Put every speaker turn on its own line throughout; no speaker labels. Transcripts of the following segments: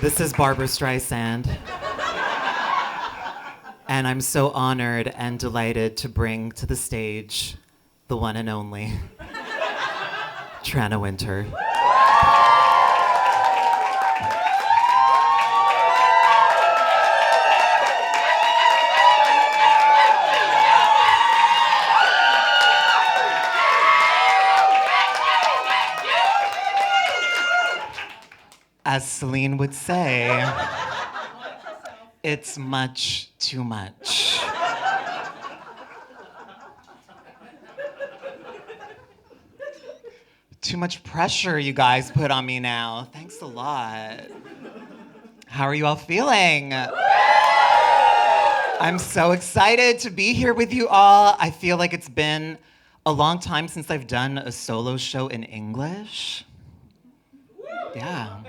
This is Barbara Streisand. And I'm so honored and delighted to bring to the stage the one and only Tranna Wintour. As Celine would say, it's much too much. Too much pressure you guys put on me now. Thanks a lot. How are you all feeling? I'm so excited to be here with you all. I feel like it's been a long time since I've done a solo show in English. Yeah.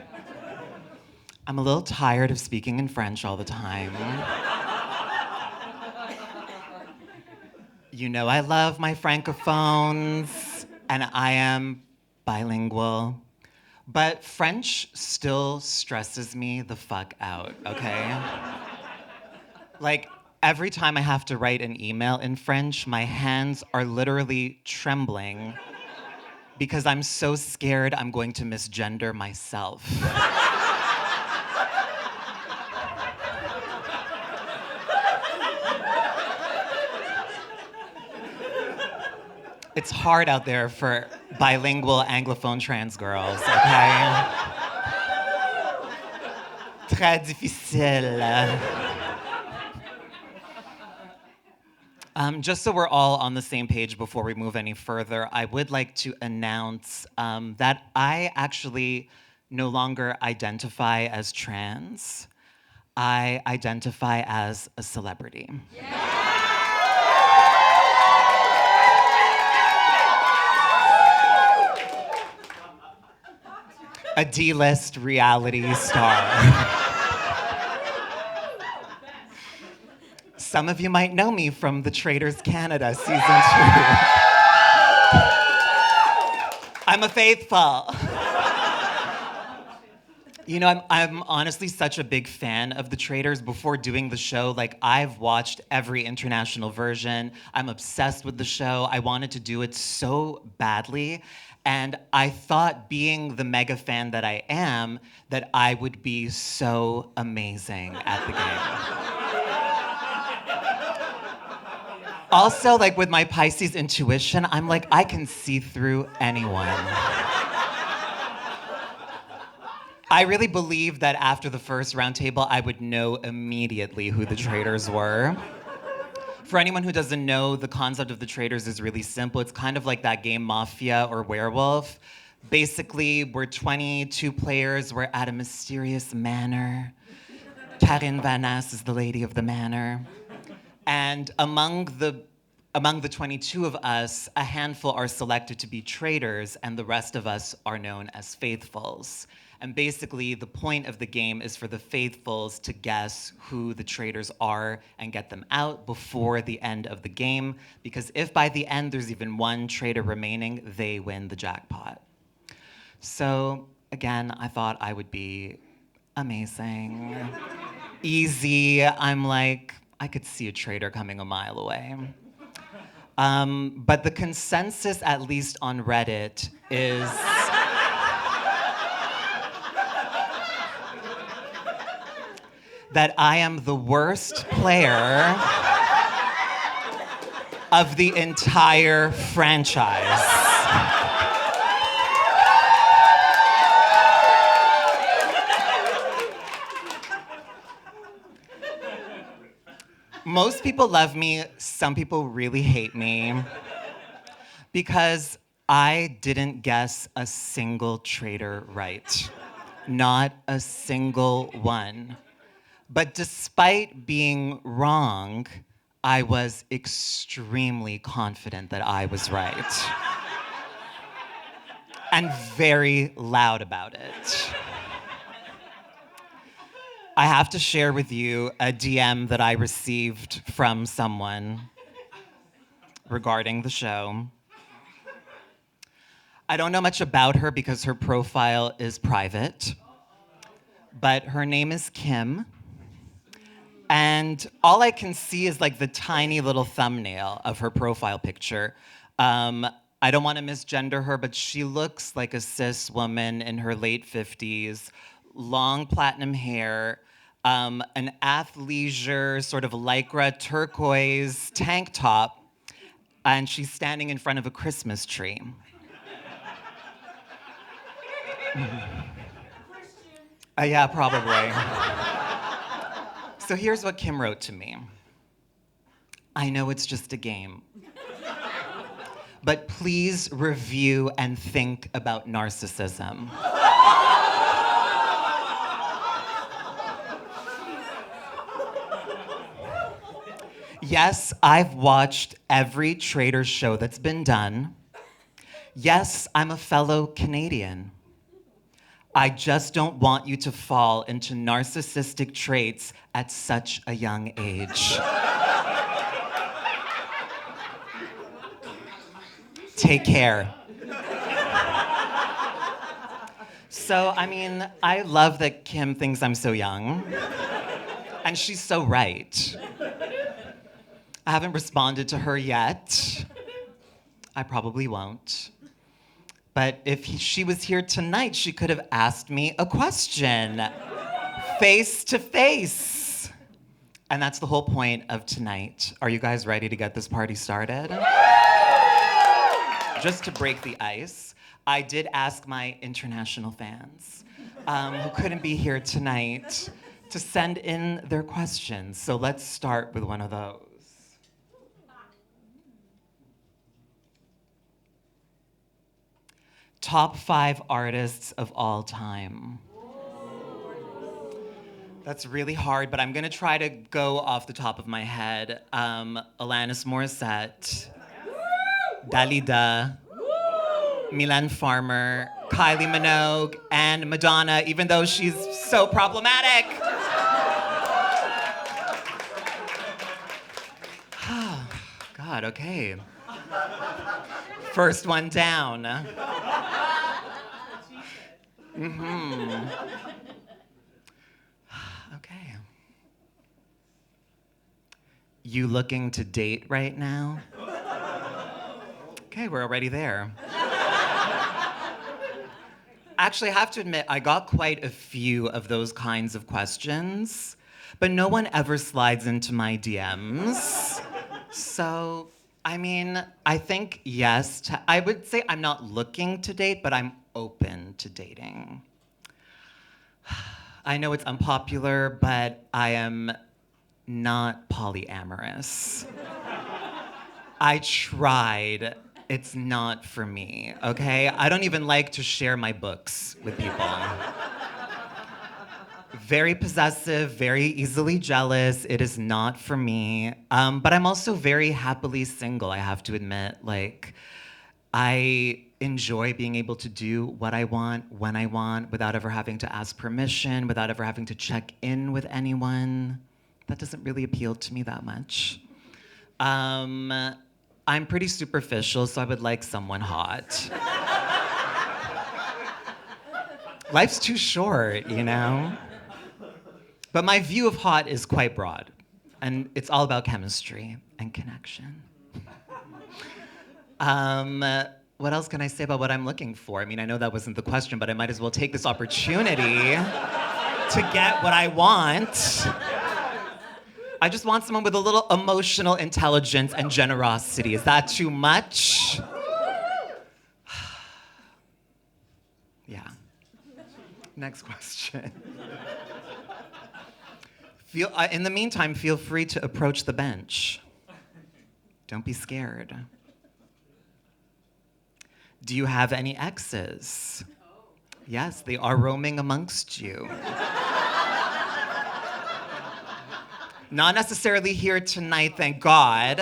I'm a little tired of speaking in French all the time. You know I love my francophones, and I am bilingual. But French still stresses me the fuck out, okay? Like, every time I have to write an email in French, my hands are literally trembling because I'm so scared I'm going to misgender myself. It's hard out there for bilingual Anglophone trans girls, okay? Très difficile. Just so we're all on the same page before we move any further, I would like to announce that I actually no longer identify as trans. I identify as a celebrity. Yeah. A D-list reality star. Some of you might know me from the Traitors Canada season 2. I'm a faithful. You know, I'm honestly such a big fan of the Traitors. Before doing the show, like, I've watched every international version. I'm obsessed with the show. I wanted to do it so badly. And I thought, being the mega fan that I am, that I would be so amazing at the game. Also, like, with my Pisces intuition, I'm like, I can see through anyone. I really believed that after the first roundtable, I would know immediately who the traitors were. For anyone who doesn't know, the concept of the Traitors is really simple. It's kind of like that game Mafia or Werewolf. Basically, we're 22 players. We're at a mysterious manor. Karine Vanasse is the lady of the manor. And among the 22 of us, a handful are selected to be traitors, and the rest of us are known as faithfuls. And basically, the point of the game is for the faithfuls to guess who the traitors are and get them out before the end of the game, because if by the end there's even one traitor remaining, they win the jackpot. So, again, I thought I would be amazing. Easy. I'm like, I could see a traitor coming a mile away. But the consensus, at least on Reddit, is that I am the worst player of the entire franchise. Most people love me, some people really hate me, because I didn't guess a single traitor right. Not a single one. But despite being wrong, I was extremely confident that I was right. And very loud about it. I have to share with you a DM that I received from someone regarding the show. I don't know much about her because her profile is private. but her name is Kim. And all I can see is like the tiny little thumbnail of her profile picture. I don't want to misgender her, but she looks like a cis woman in her late 50s, long platinum hair, an athleisure sort of lycra turquoise tank top, and she's standing in front of a Christmas tree. Yeah, probably. So here's what Kim wrote to me. I know it's just a game, but please review and think about narcissism. Yes, I've watched every Traitors show that's been done. Yes, I'm a fellow Canadian. I just don't want you to fall into narcissistic traits at such a young age. Take care. So, I mean, I love that Kim thinks I'm so young. And she's so right. I haven't responded to her yet. I probably won't. But if she was here tonight, she could have asked me a question, face to face. And that's the whole point of tonight. Are you guys ready to get this party started? Just to break the ice, I did ask my international fans who couldn't be here tonight to send in their questions. So let's start with one of those. Top 5 artists of all time. That's really hard, but I'm gonna try to go off the top of my head. Alanis Morissette, Dalida, Milan Farmer, Kylie Minogue, and Madonna, even though she's so problematic. God, okay. First one down. Okay. You looking to date right now? Okay, we're already there. Actually, I have to admit, I got quite a few of those kinds of questions, but no one ever slides into my DMs. So, I mean, I think yes. I would say I'm not looking to date, but I'm open to dating. I know it's unpopular, but I am not polyamorous. I tried. It's not for me, okay? I don't even like to share my books with people. Very possessive, very easily jealous. It is not for me. But I'm also very happily single, I have to admit. Like, I enjoy being able to do what I want, when I want, without ever having to ask permission, without ever having to check in with anyone. That doesn't really appeal to me that much. I'm pretty superficial, so I would like someone hot. Life's too short, you know? But my view of hot is quite broad, and it's all about chemistry and connection. What else can I say about what I'm looking for? I mean, I know that wasn't the question, but I might as well take this opportunity to get what I want. I just want someone with a little emotional intelligence and generosity. Is that too much? Yeah. Next question. In the meantime, feel free to approach the bench. Don't be scared. Do you have any exes? Yes, they are roaming amongst you. Not necessarily here tonight, thank God,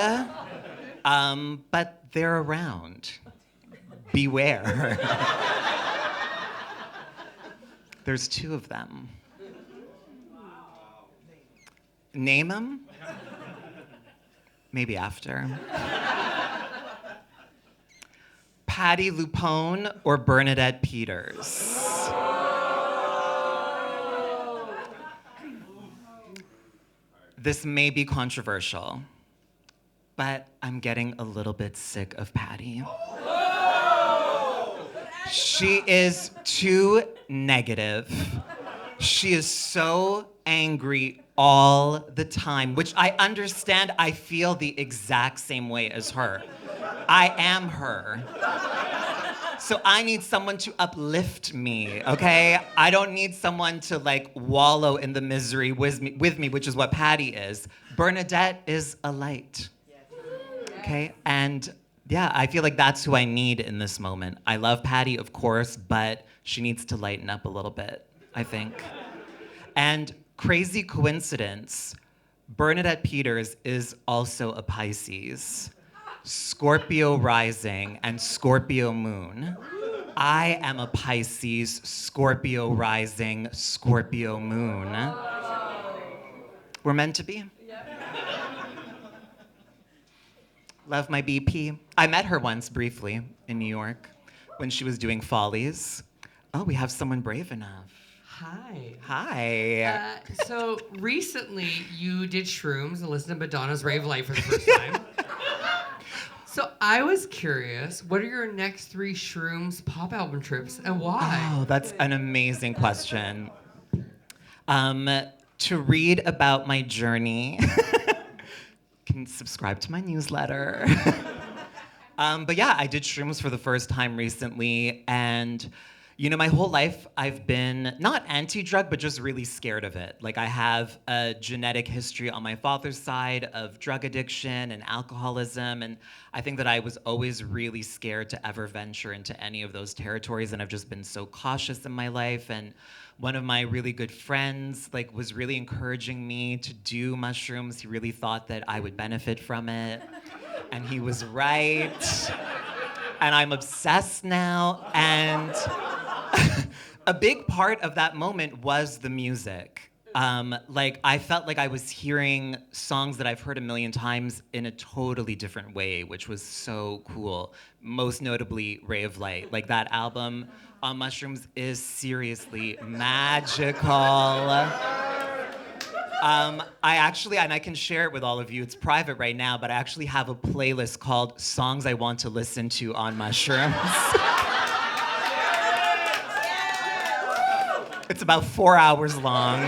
but they're around. Beware. There's 2 of them. Name them? Maybe after. Patti LuPone or Bernadette Peters? This may be controversial, but I'm getting a little bit sick of Patty. She is too negative. She is so angry all the time, which I understand. I feel the exact same way as her. I am her. So I need someone to uplift me, okay? I don't need someone to like wallow in the misery with me, which is what Patty is. Bernadette is a light, okay? And yeah, I feel like that's who I need in this moment. I love Patty, of course, but she needs to lighten up a little bit, I think. And crazy coincidence, Bernadette Peters is also a Pisces. Scorpio rising and Scorpio moon. I am a Pisces, Scorpio rising, Scorpio moon. We're meant to be. Love my BP. I met her once briefly in New York when she was doing Follies. Oh, we have someone brave enough.
Hi.
Hi.
So recently you did shrooms and listened to Madonna's Rave Light for the first time. So I was curious, what are your next 3 shrooms pop album trips and why?
Oh, that's an amazing question. To read about my journey, can subscribe to my newsletter. But yeah, I did shrooms for the first time recently, and you know, my whole life I've been not anti-drug, but just really scared of it. Like I have a genetic history on my father's side of drug addiction and alcoholism, and I think that I was always really scared to ever venture into any of those territories, and I've just been so cautious in my life. And one of my really good friends like was really encouraging me to do mushrooms. He really thought that I would benefit from it, and he was right. And I'm obsessed now, and a big part of that moment was the music. Like I felt like I was hearing songs that I've heard a million times in a totally different way, which was so cool. Most notably, Ray of Light. Like that album on mushrooms is seriously magical. I actually, and I can share it with all of you, it's private right now, but I actually have a playlist called Songs I Want to Listen to on Mushrooms. It's about 4 hours long.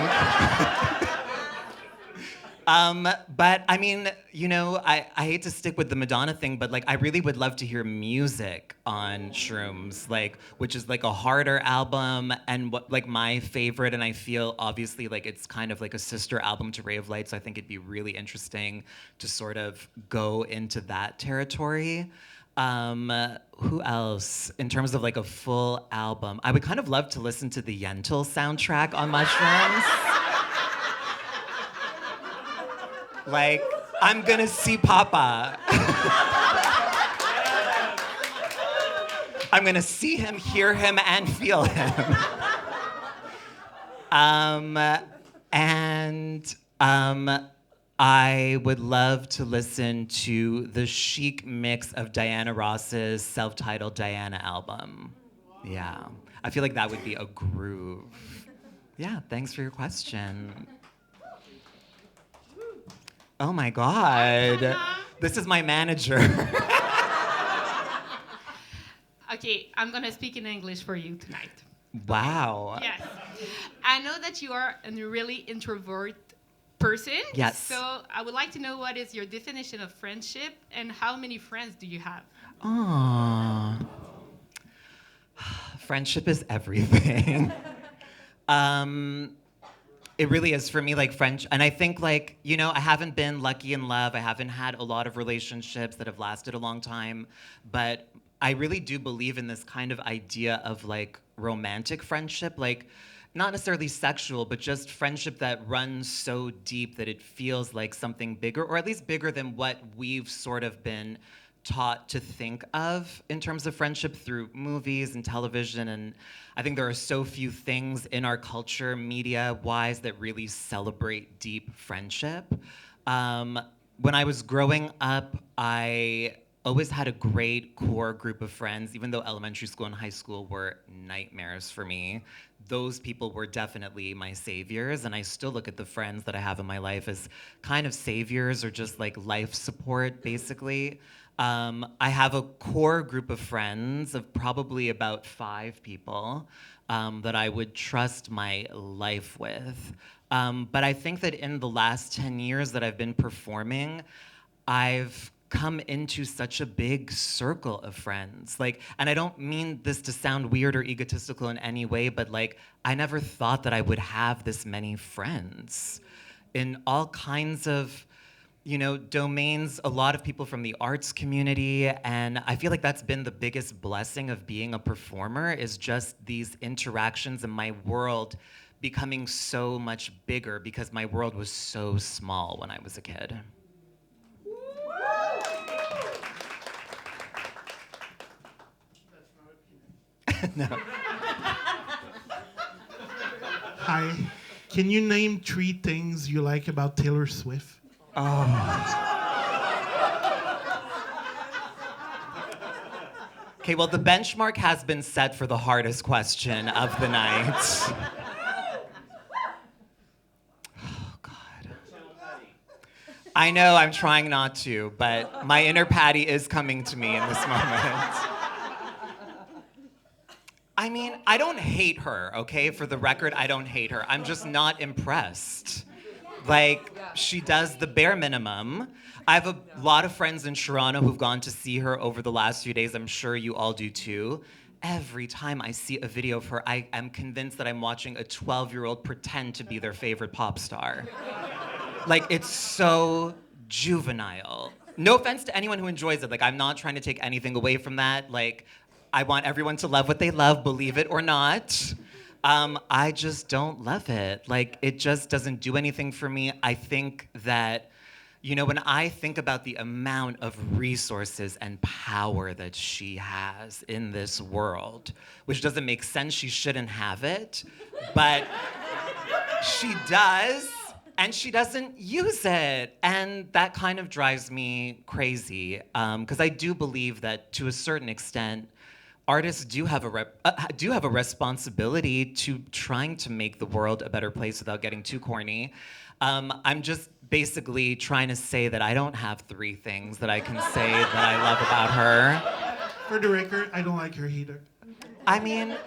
But I mean, you know, I hate to stick with the Madonna thing, but like I really would love to hear music on Shrooms, like which is like a harder album and what like my favorite, and I feel obviously like it's kind of like a sister album to Ray of Light, so I think it'd be really interesting to sort of go into that territory. Who else? In terms of like a full album, I would kind of love to listen to the Yentl soundtrack on Mushrooms. Like, I'm gonna see Papa. I'm gonna see him, hear him, and feel him. I would love to listen to the chic mix of Diana Ross's self-titled Diana album. Yeah, I feel like that would be a groove. Yeah, thanks for your question. Oh my God. This is my manager.
Okay, I'm gonna speak in English for you tonight.
Wow.
Yes. I know that you are a really introvert person.
Yes.
So I would like to know what is your definition of friendship and how many friends do you have?
Aww. Friendship is everything. It really is for me, like French, and I think like, you know, I haven't been lucky in love. I haven't had a lot of relationships that have lasted a long time, but I really do believe in this kind of idea of like romantic friendship, like not necessarily sexual, but just friendship that runs so deep that it feels like something bigger, or at least bigger than what we've sort of been taught to think of in terms of friendship through movies and television. And I think there are so few things in our culture, media-wise, that really celebrate deep friendship. When I was growing up, I always had a great core group of friends, even though elementary school and high school were nightmares for me. Those people were definitely my saviors, and I still look at the friends that I have in my life as kind of saviors or just like life support, basically. I have a core group of friends of probably about 5 people that I would trust my life with. But I think that in the last 10 years that I've been performing, I've come into such a big circle of friends. Like, and I don't mean this to sound weird or egotistical in any way, but like, I never thought that I would have this many friends in all kinds of, domains, a lot of people from the arts community, and I feel like that's been the biggest blessing of being a performer, is just these interactions and my world becoming so much bigger because my world was so small when I was a kid. No.
Hi. Can you name 3 things you like about Taylor Swift?
Okay, well, the benchmark has been set for the hardest question of the night. Oh, God. I know, I'm trying not to, but my inner Patty is coming to me in this moment. I mean, I don't hate her, okay? For the record, I don't hate her. I'm just not impressed. Like, she does the bare minimum. I have a lot of friends in Toronto who've gone to see her over the last few days. I'm sure you all do too. Every time I see a video of her, I am convinced that I'm watching a 12-year-old pretend to be their favorite pop star. Like, it's so juvenile. No offense to anyone who enjoys it. Like, I'm not trying to take anything away from that. Like, I want everyone to love what they love, believe it or not. I just don't love it. Like, it just doesn't do anything for me. I think that, when I think about the amount of resources and power that she has in this world, which doesn't make sense, she shouldn't have it, but she does, and she doesn't use it. And that kind of drives me crazy, because I do believe that, to a certain extent, artists do have a responsibility to trying to make the world a better place without getting too corny. I'm just basically trying to say that I don't have 3 things that I can say that I love about her.
For the record, I don't like her either.
I mean,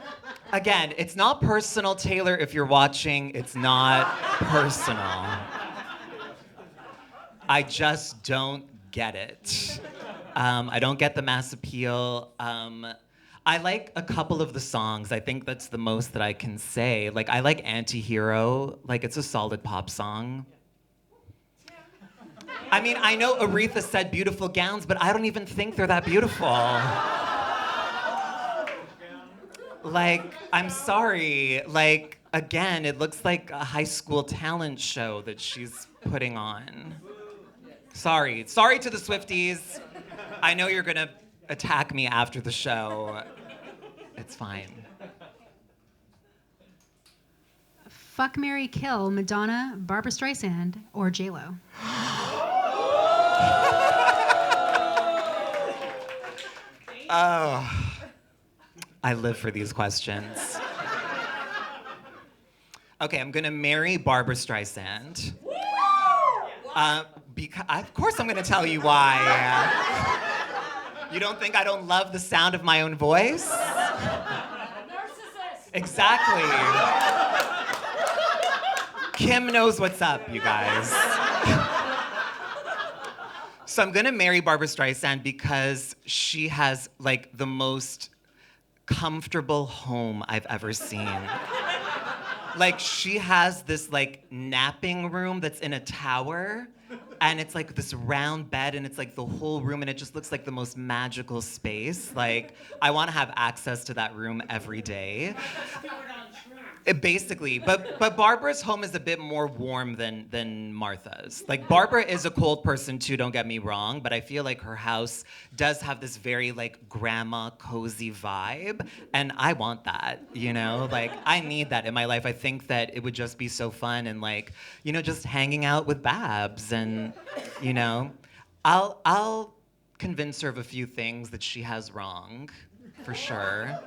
again, it's not personal, Taylor. If you're watching, it's not personal. I just don't get it. I don't get the mass appeal. I like a couple of the songs. I think that's the most that I can say. Like, I like Anti-Hero. Like, it's a solid pop song. I mean, I know Aretha said beautiful gowns, but I don't even think they're that beautiful. Like, I'm sorry. Like, again, it looks like a high school talent show that she's putting on. Sorry. Sorry to the Swifties. I know you're gonna attack me after the show. It's fine.
Fuck, marry, kill Madonna, Barbra Streisand, or J-Lo.
Oh, I live for these questions. Okay, I'm gonna marry Barbra Streisand. Of course I'm gonna tell you why. You don't think I don't love the sound of my own voice?
Narcissist.
Exactly. Kim knows what's up, you guys. So I'm gonna marry Barbra Streisand because she has like the most comfortable home I've ever seen. Like, she has this like napping room that's in a tower, and it's like this round bed, and it's like the whole room, and it just looks like the most magical space. Like, I want to have access to that room every day. Basically, but Barbara's home is a bit more warm than Martha's. Like, Barbara is a cold person too, don't get me wrong, but I feel like her house does have this very like grandma cozy vibe, and I want that, Like, I need that in my life. I think that it would just be so fun, and like, just hanging out with Babs, and I'll convince her of a few things that she has wrong, for sure.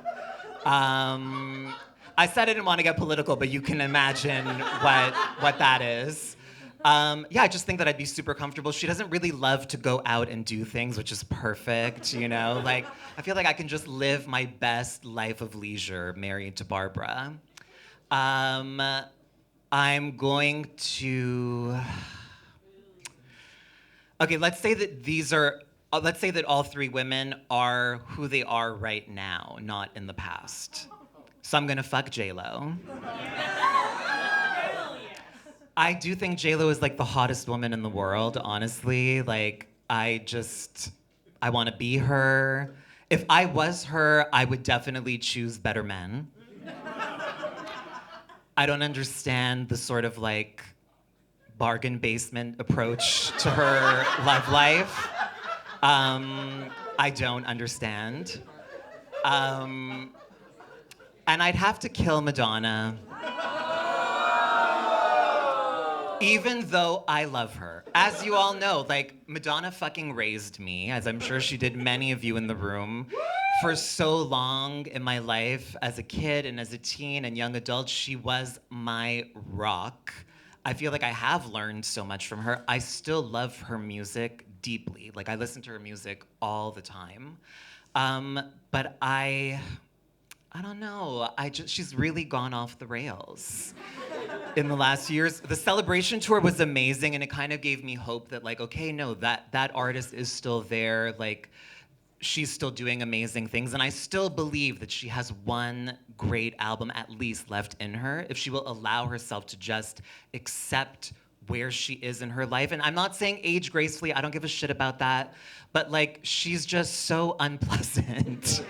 I said I didn't want to get political, but you can imagine what that is. Yeah, I just think that I'd be super comfortable. She doesn't really love to go out and do things, which is perfect, you know? Like, I feel like I can just live my best life of leisure married to Barbara. I'm going to... Okay, let's say that all three women are who they are right now, not in the past. So I'm gonna fuck J-Lo. I do think J-Lo is like the hottest woman in the world, honestly. Like, I want to be her. If I was her, I would definitely choose better men. I don't understand the sort of like bargain basement approach to her love life. I don't understand. And I'd have to kill Madonna. Even though I love her. As you all know, like, Madonna fucking raised me, as I'm sure she did many of you in the room, for so long in my life as a kid and as a teen and young adult. She was my rock. I feel like I have learned so much from her. I still love her music deeply. Like, I listen to her music all the time. But I don't know. She's really gone off the rails in the last years. The Celebration tour was amazing, and it kind of gave me hope that, like, okay, no, that artist is still there. Like, she's still doing amazing things, and I still believe that she has one great album at least left in her if she will allow herself to just accept where she is in her life. And I'm not saying age gracefully, I don't give a shit about that, but like, she's just so unpleasant.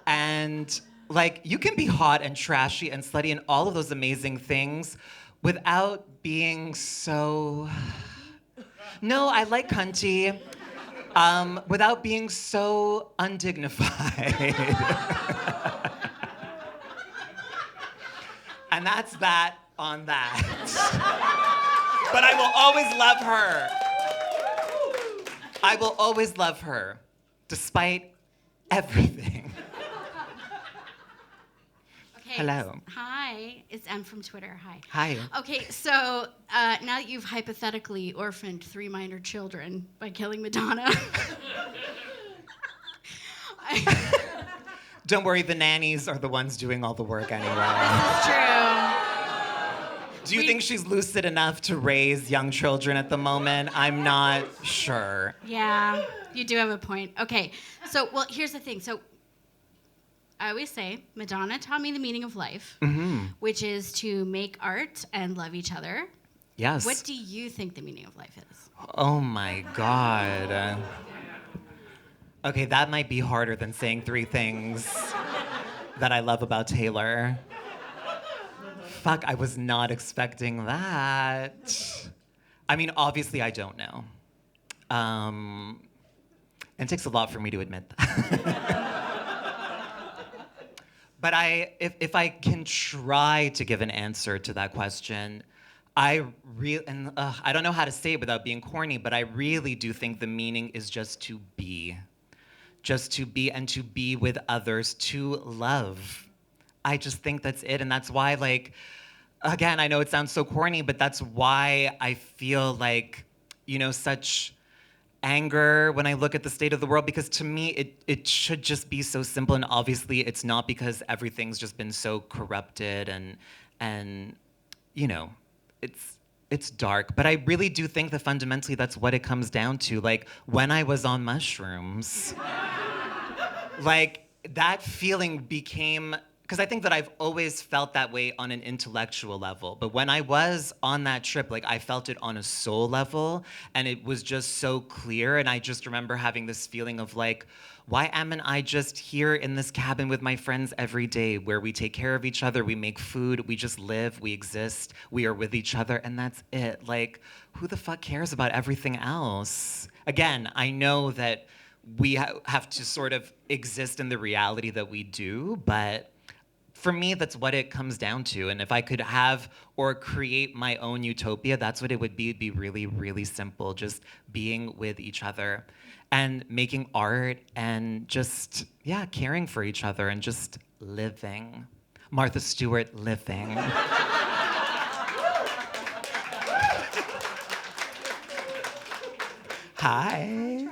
And like, you can be hot and trashy and slutty and all of those amazing things without being so... No, I like cunty. Without being so undignified. And that's that on that. But I will always love her. I will always love her, despite everything.
Okay.
Hello.
Hi, it's Em from Twitter. Hi.
Hi.
Okay, so now that you've hypothetically orphaned 3 minor children by killing Madonna,
Don't worry, the nannies are the ones doing all the work anyway.
it's true.
Do you think she's lucid enough to raise young children at the moment? I'm not sure.
Yeah, you do have a point. Okay, so, well, here's the thing. So, I always say, Madonna taught me the meaning of life, which is to make art and love each other.
Yes.
What do you think the meaning of life is?
Oh my God. Okay, that might be harder than saying 3 things that I love about Taylor. Fuck, I was not expecting that. I mean, obviously I don't know. And it takes a lot for me to admit that. But if I can try to give an answer to that question, I don't know how to say it without being corny, but I really do think the meaning is just to be and to be with others, to love. I just think that's it, and that's why, like, again, I know it sounds so corny, but that's why I feel like, you know, such anger when I look at the state of the world, because to me, it should just be so simple, and obviously it's not, because everything's just been so corrupted and you know, it's dark. But I really do think that fundamentally that's what it comes down to. Like, when I was on mushrooms, like, that feeling became, because I think that I've always felt that way on an intellectual level. But when I was on that trip, like, I felt it on a soul level, and it was just so clear. And I just remember having this feeling of like, why am I just here in this cabin with my friends every day, where we take care of each other, we make food, we just live, we exist, we are with each other, and that's it. Like, who the fuck cares about everything else? Again, I know that we have to sort of exist in the reality that we do, but for me, that's what it comes down to. And if I could have or create my own utopia, that's what it would be. It'd be really, really simple. Just being with each other and making art and just, yeah, caring for each other and just living. Martha Stewart, living. Hi.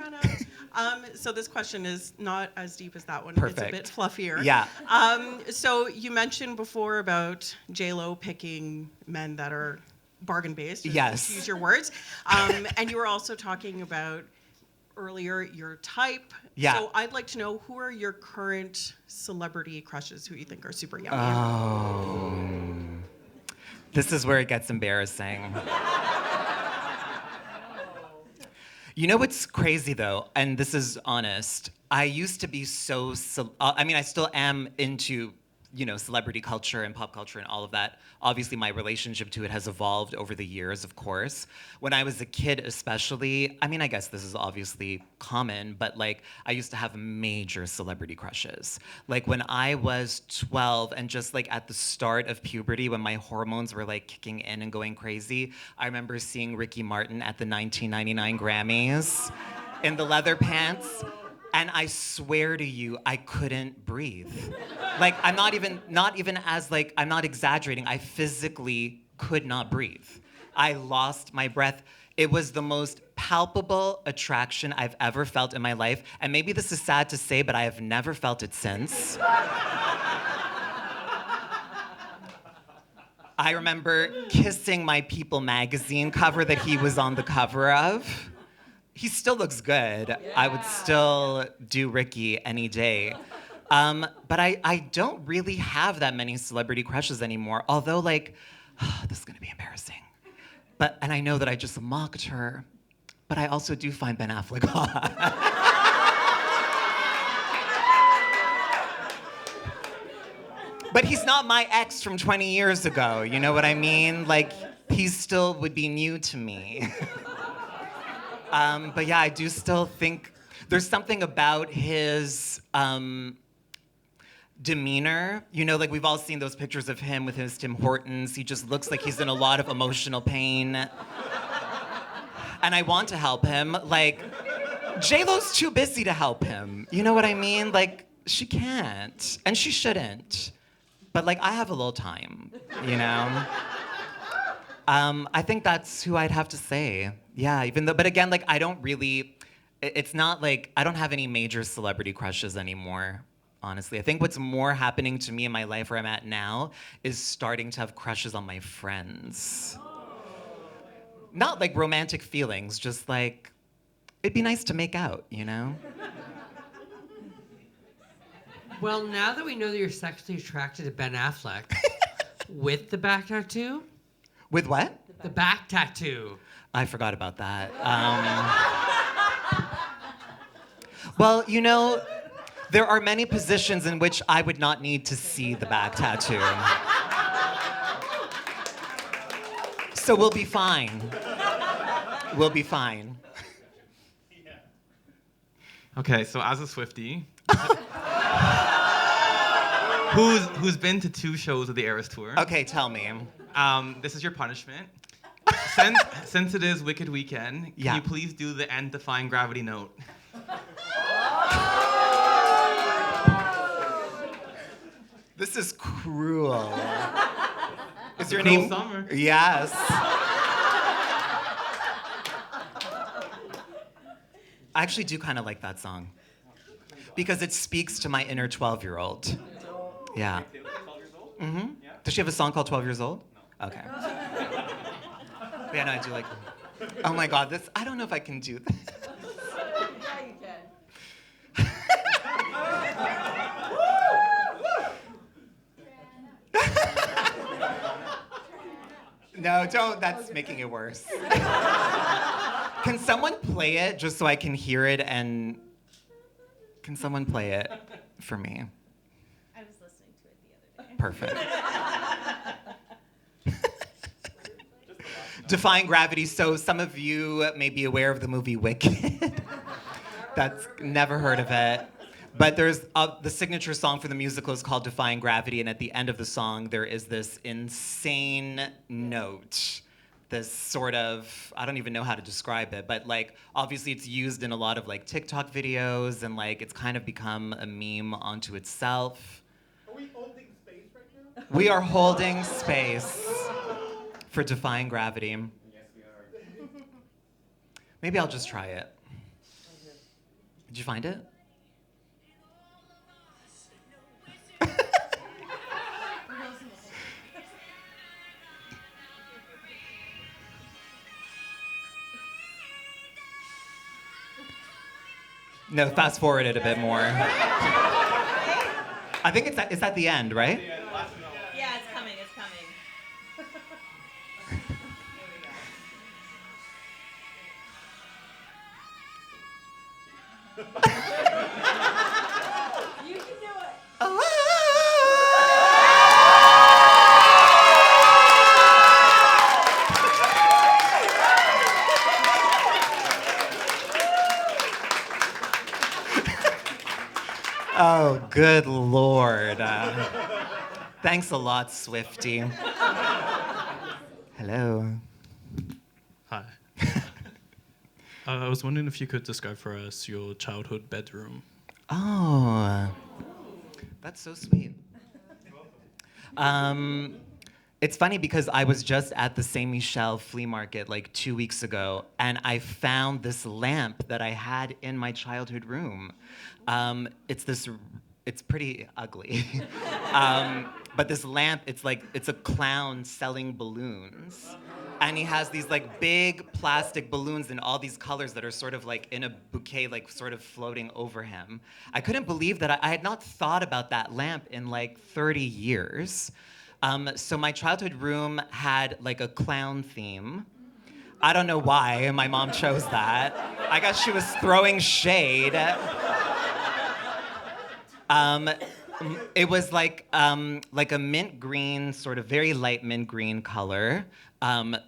So this question is not as deep as that one.
Perfect.
It's a bit fluffier.
Yeah.
So you mentioned before about J-Lo picking men that are bargain based.
Yes.
To use your words. And you were also talking about earlier your type.
Yeah.
So I'd like to know, who are your current celebrity crushes who you think are super yummy?
Oh. This is where it gets embarrassing. You know what's crazy though, and this is honest, I used to be so, I still am into, celebrity culture and pop culture and all of that. Obviously, my relationship to it has evolved over the years, of course. When I was a kid especially, I guess this is obviously common, but I used to have major celebrity crushes. When I was 12 and just at the start of puberty, when my hormones were kicking in and going crazy, I remember seeing Ricky Martin at the 1999 Grammys in the leather pants. And I swear to you, I couldn't breathe. I'm not exaggerating. I physically could not breathe. I lost my breath. It was the most palpable attraction I've ever felt in my life. And maybe this is sad to say, but I have never felt it since. I remember kissing my People magazine cover that he was on the cover of. He still looks good. Yeah. I would still do Ricky any day. But I don't really have that many celebrity crushes anymore. Although, this is gonna be embarrassing. And I know that I just mocked her, but I also do find Ben Affleck hot. But he's not my ex from 20 years ago, you know what I mean? He still would be new to me. But yeah, I do still think there's something about his demeanor. We've all seen those pictures of him with his Tim Hortons. He just looks like he's in a lot of emotional pain. And I want to help him. J-Lo's too busy to help him. You know what I mean? She can't, and she shouldn't. But I have a little time, I think that's who I'd have to say. Yeah, but again, I don't really, it's not I don't have any major celebrity crushes anymore, honestly. I think what's more happening to me in my life where I'm at now is starting to have crushes on my friends. Not romantic feelings, just it'd be nice to make out,
Well, now that we know that you're sexually attracted to Ben Affleck, with the back tattoo?
With what?
The back tattoo.
I forgot about that. Well, there are many positions in which I would not need to see the back tattoo. So we'll be fine. We'll be fine.
Okay, so as a Swifty, who's been to 2 shows of the Eras Tour,
Okay, tell me.
this is your punishment. Since it is Wicked Weekend,
Yeah.
can you please do the end Defying Gravity note?
This is cruel. Is your
Cruel
name?
Summer.
Yes. I actually do kind of like that song because it speaks to my inner 12-year-old. Yeah. Mm-hmm. Does she have a song called 12 Years Old? No. Okay. But yeah, no, I do like. Oh my God, this. I don't know if I can do this.
Yeah, you can.
No, don't. That's making it worse. Can someone play it just so I can hear it? And can someone play it for me?
I was listening to it the other day.
Perfect. Defying Gravity. So some of you may be aware of the movie Wicked. That's never heard of it. But there's the signature song for the musical is called Defying Gravity, and at the end of the song, there is this insane note. This sort of, I don't even know how to describe it, but like, obviously it's used in a lot of like TikTok videos, and like, it's kind of become a meme onto itself.
Are we holding space right now?
We are holding space for Defying Gravity.
Yes, we are.
Maybe I'll just try it. Did you find it? No, fast forward it a bit more. I think it's at the end, right?
Yeah, it's coming, it's coming. You can do it.
Oh, good Lord. Thanks a lot, Swifty. Hello.
Hi. I was wondering if you could describe for us your childhood bedroom.
Oh, that's so sweet. It's funny because I was just at the Saint Michel flea market like 2 weeks ago, and I found this lamp that I had in my childhood room. It's pretty ugly. But this lamp, it's a clown selling balloons. And he has these like big plastic balloons in all these colors that are sort of like in a bouquet, like sort of floating over him. I couldn't believe that I had not thought about that lamp in like 30 years. So my childhood room had like a clown theme. I don't know why my mom chose that. I guess she was throwing shade. It was like a mint green, sort of very light mint green color.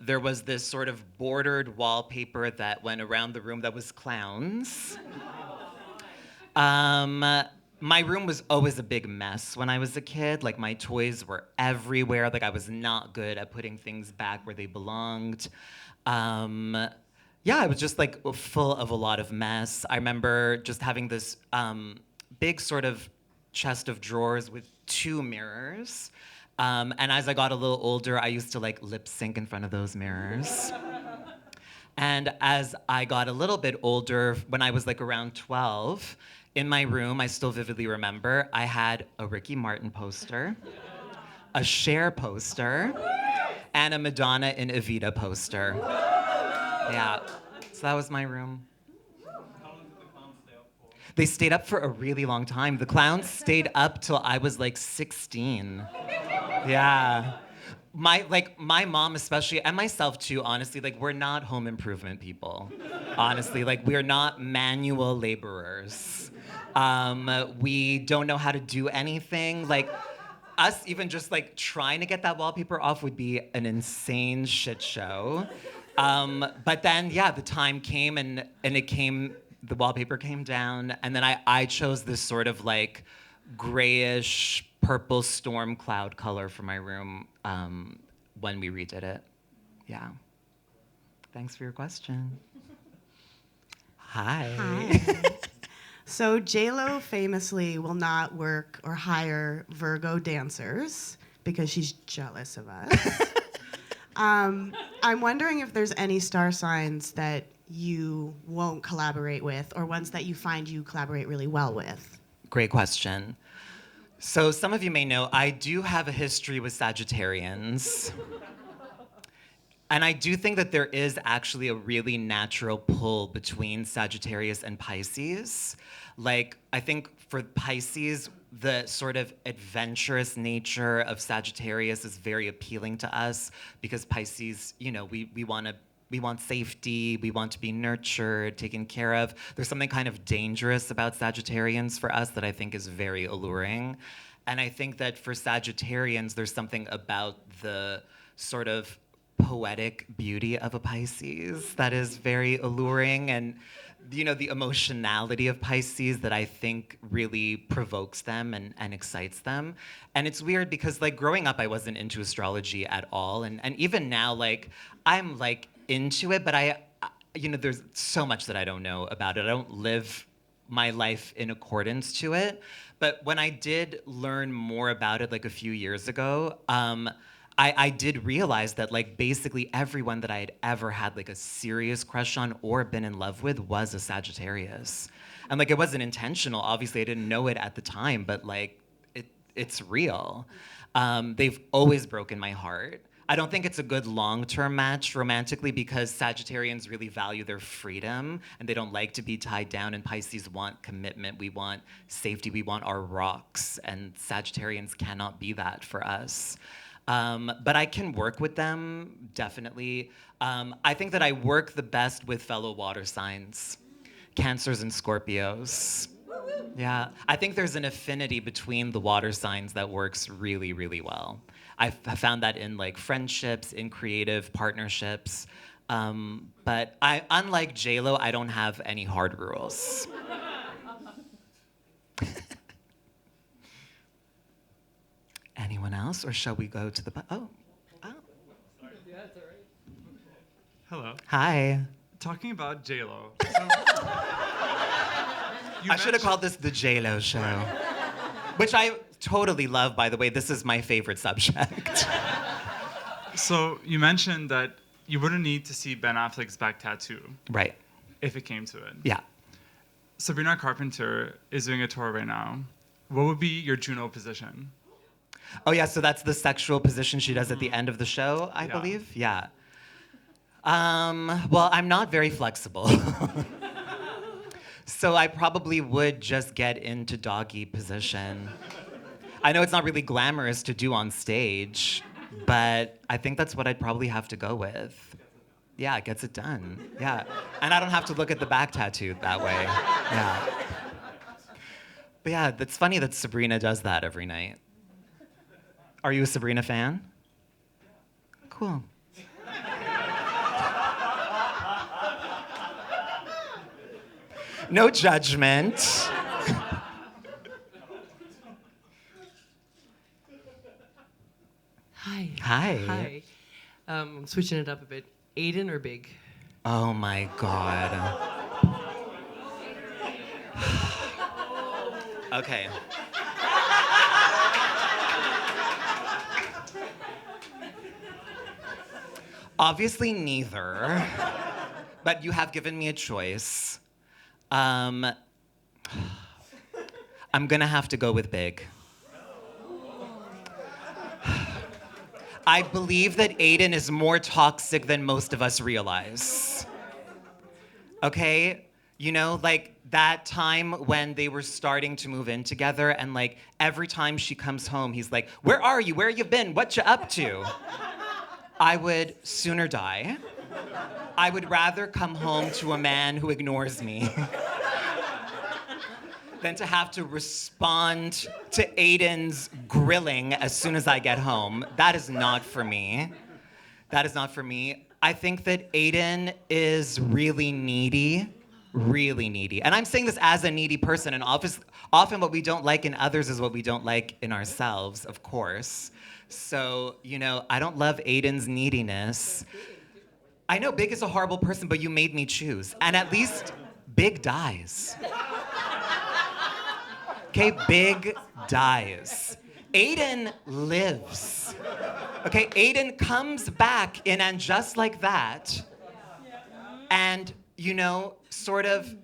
There was this sort of bordered wallpaper that went around the room that was clowns. My room was always a big mess when I was a kid. Like, my toys were everywhere. Like, I was not good at putting things back where they belonged. Yeah, it was just like full of a lot of mess. I remember just having this big sort of chest of drawers with 2 mirrors. And as I got a little older, I used to like lip sync in front of those mirrors. And as I got a little bit older, when I was like around 12, in my room, I still vividly remember, I had a Ricky Martin poster, a Cher poster, and a Madonna and Evita poster. Yeah, so that was my room. They stayed up for a really long time. The clowns stayed up till I was like 16. Yeah. My mom especially, and myself too, honestly, like, we're not home improvement people. Honestly, like, we're not manual laborers. We don't know how to do anything. Like, us even just like trying to get that wallpaper off would be an insane shit show. But then, yeah, the time came and the wallpaper came down, and then I chose this sort of like grayish purple storm cloud color for my room when we redid it. Yeah. Thanks for your question. Hi.
Hi. So J-Lo famously will not work or hire Virgo dancers because she's jealous of us. I'm wondering if there's any star signs that you won't collaborate with, or ones that you find you collaborate really well with.
Great question. So some of you may know I do have a history with Sagittarians. And I do think that there is actually a really natural pull between Sagittarius and Pisces. Like, I think for Pisces, the sort of adventurous nature of Sagittarius is very appealing to us because Pisces, you know, we want safety, we want to be nurtured, taken care of. There's something kind of dangerous about Sagittarians for us that I think is very alluring. And I think that for Sagittarians, there's something about the sort of poetic beauty of a Pisces that is very alluring. And the emotionality of Pisces that I think really provokes them and excites them. And it's weird because like growing up, I wasn't into astrology at all. And even now, like I'm like into it, but there's so much that I don't know about it. I don't live my life in accordance to it. But when I did learn more about it like a few years ago, I did realize that like basically everyone that I had ever had like a serious crush on or been in love with was a Sagittarius. And like it wasn't intentional. Obviously, I didn't know it at the time, but like it's real. They've always broken my heart. I don't think it's a good long-term match romantically because Sagittarians really value their freedom and they don't like to be tied down, and Pisces want commitment, we want safety, we want our rocks, and Sagittarians cannot be that for us. But I can work with them, definitely. I think that I work the best with fellow water signs, Cancers and Scorpios. Yeah, I think there's an affinity between the water signs that works really, really well. I've found that in like friendships, in creative partnerships. But unlike J-Lo, I don't have any hard rules. Anyone else, or shall we go to the? Oh.
Hello.
Hi.
Talking about J-Lo.
I should have called this the J-Lo show, which I totally love. By the way, this is my favorite subject.
So you mentioned that you wouldn't need to see Ben Affleck's back tattoo,
right?
If it came to it.
Yeah.
Sabrina Carpenter is doing a tour right now. What would be your Juno position?
Oh yeah, so that's the sexual position she does at the end of the show, I believe. Yeah. Well, I'm not very flexible. So I probably would just get into doggy position. I know it's not really glamorous to do on stage, but I think that's what I'd probably have to go with. Yeah, it gets it done. Yeah. And I don't have to look at the back tattoo that way. Yeah. But yeah, it's funny that Sabrina does that every night. Are you a Sabrina fan? Cool. No judgment.
Hi.
Hi.
Hi. I'm switching it up a bit. Aiden or Big?
Oh my God. Okay. Obviously neither, but you have given me a choice. I'm gonna have to go with Big. I believe that Aiden is more toxic than most of us realize. Okay? You know, like that time when they were starting to move in together and like every time she comes home, he's like, "Where are you? Where you been? What you up to?" I would sooner die. I would rather come home to a man who ignores me than to have to respond to Aiden's grilling as soon as I get home. That is not for me. That is not for me. I think that Aiden is really needy, really needy. And I'm saying this as a needy person, and often what we don't like in others is what we don't like in ourselves, of course. So, you know, I don't love Aiden's neediness. I know Big is a horrible person, but you made me choose. And at least Big dies. Okay, Big dies. Aiden lives. Okay, Aiden comes back in And Just Like That and, you know, sort of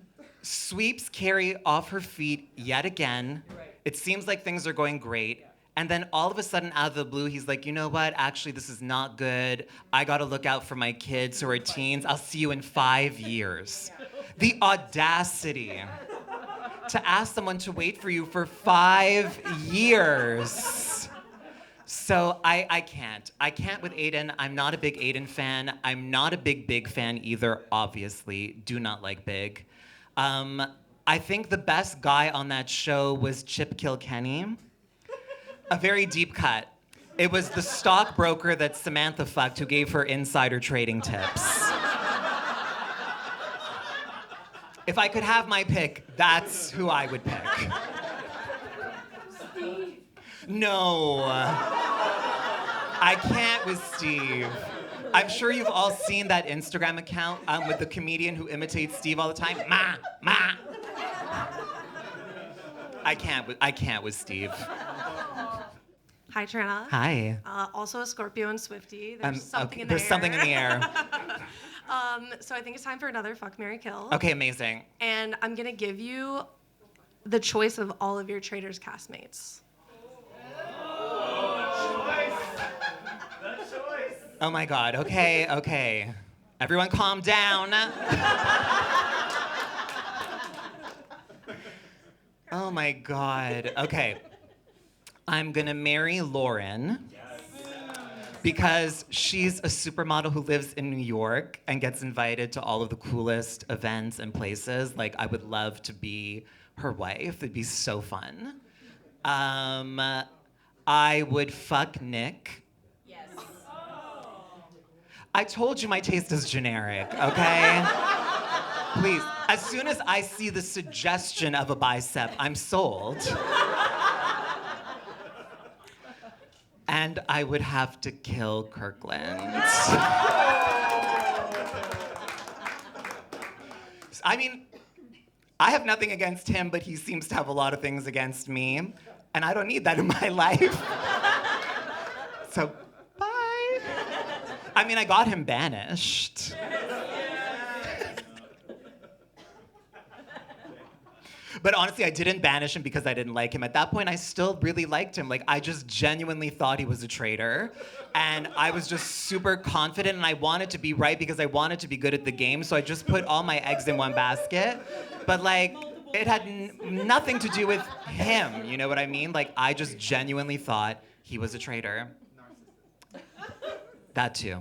sweeps Carrie off her feet yet again. It seems like things are going great. And then all of a sudden, out of the blue, he's like, "You know what? Actually, this is not good. I gotta look out for my kids who are teens. I'll see you in 5 years." The audacity to ask someone to wait for you for 5 years. So I can't. I can't with Aiden. I'm not a big Aiden fan. I'm not a big fan either, obviously. Do not like Big. I think the best guy on that show was Chip Kilkenny. A very deep cut. It was the stockbroker that Samantha fucked who gave her insider trading tips. If I could have my pick, that's who I would pick.
Steve.
No. I can't with Steve. I'm sure you've all seen that Instagram account with the comedian who imitates Steve all the time. Ma, ma. I can't with Steve.
Hi, Tranna.
Hi.
Also a Scorpio and Swifty. There's something in the
There's
air.
something in the air.
So I think it's time for another Fuck, Marry, Kill.
Okay, amazing.
And I'm going to give you the choice of all of your Traitors castmates.
Oh my God, okay. Everyone calm down. Oh my God, okay. I'm gonna marry Lauren because she's a supermodel who lives in New York and gets invited to all of the coolest events and places. Like, I would love to be her wife. It'd be so fun. I would fuck Nick.
Yes.
I told you my taste is generic, okay? Please, as soon as I see the suggestion of a bicep, I'm sold. And I would have to kill Kirkland. I mean, I have nothing against him, but he seems to have a lot of things against me. And I don't need that in my life. So, bye. I mean, I got him banished. But honestly, I didn't banish him because I didn't like him. At that point, I still really liked him. Like, I just genuinely thought he was a traitor. And I was just super confident, and I wanted to be right because I wanted to be good at the game. So I just put all my eggs in one basket. But, like, it had nothing to do with him. You know what I mean? Like, I just genuinely thought he was a traitor. That too.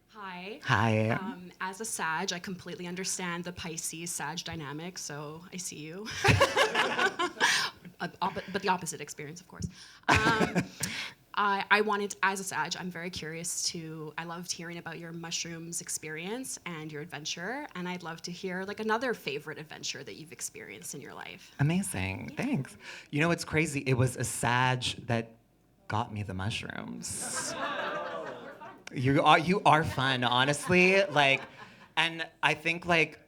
Hi.
Hi.
As a Sag, I completely understand the Pisces-Sag dynamic, so I see you. But the opposite experience, of course. I wanted, as a Sag, I'm very curious I loved hearing about your mushrooms experience and your adventure, and I'd love to hear like another favorite adventure that you've experienced in your life.
Amazing, thanks. You know what's crazy? It was a Sag that got me the mushrooms. You are fun, honestly. Like, and I think like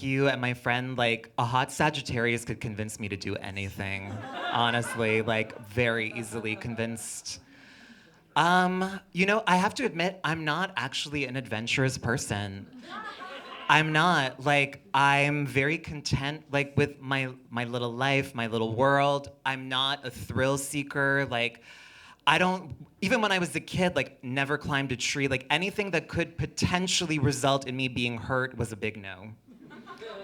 you and my friend, like a hot Sagittarius could convince me to do anything. Honestly, like very easily convinced. You know, I have to admit, I'm not actually an adventurous person. I'm not. Like, I'm very content, like, with my little life, my little world. I'm not a thrill seeker. Like, I don't, even when I was a kid, like, never climbed a tree. Like, anything that could potentially result in me being hurt was a big no.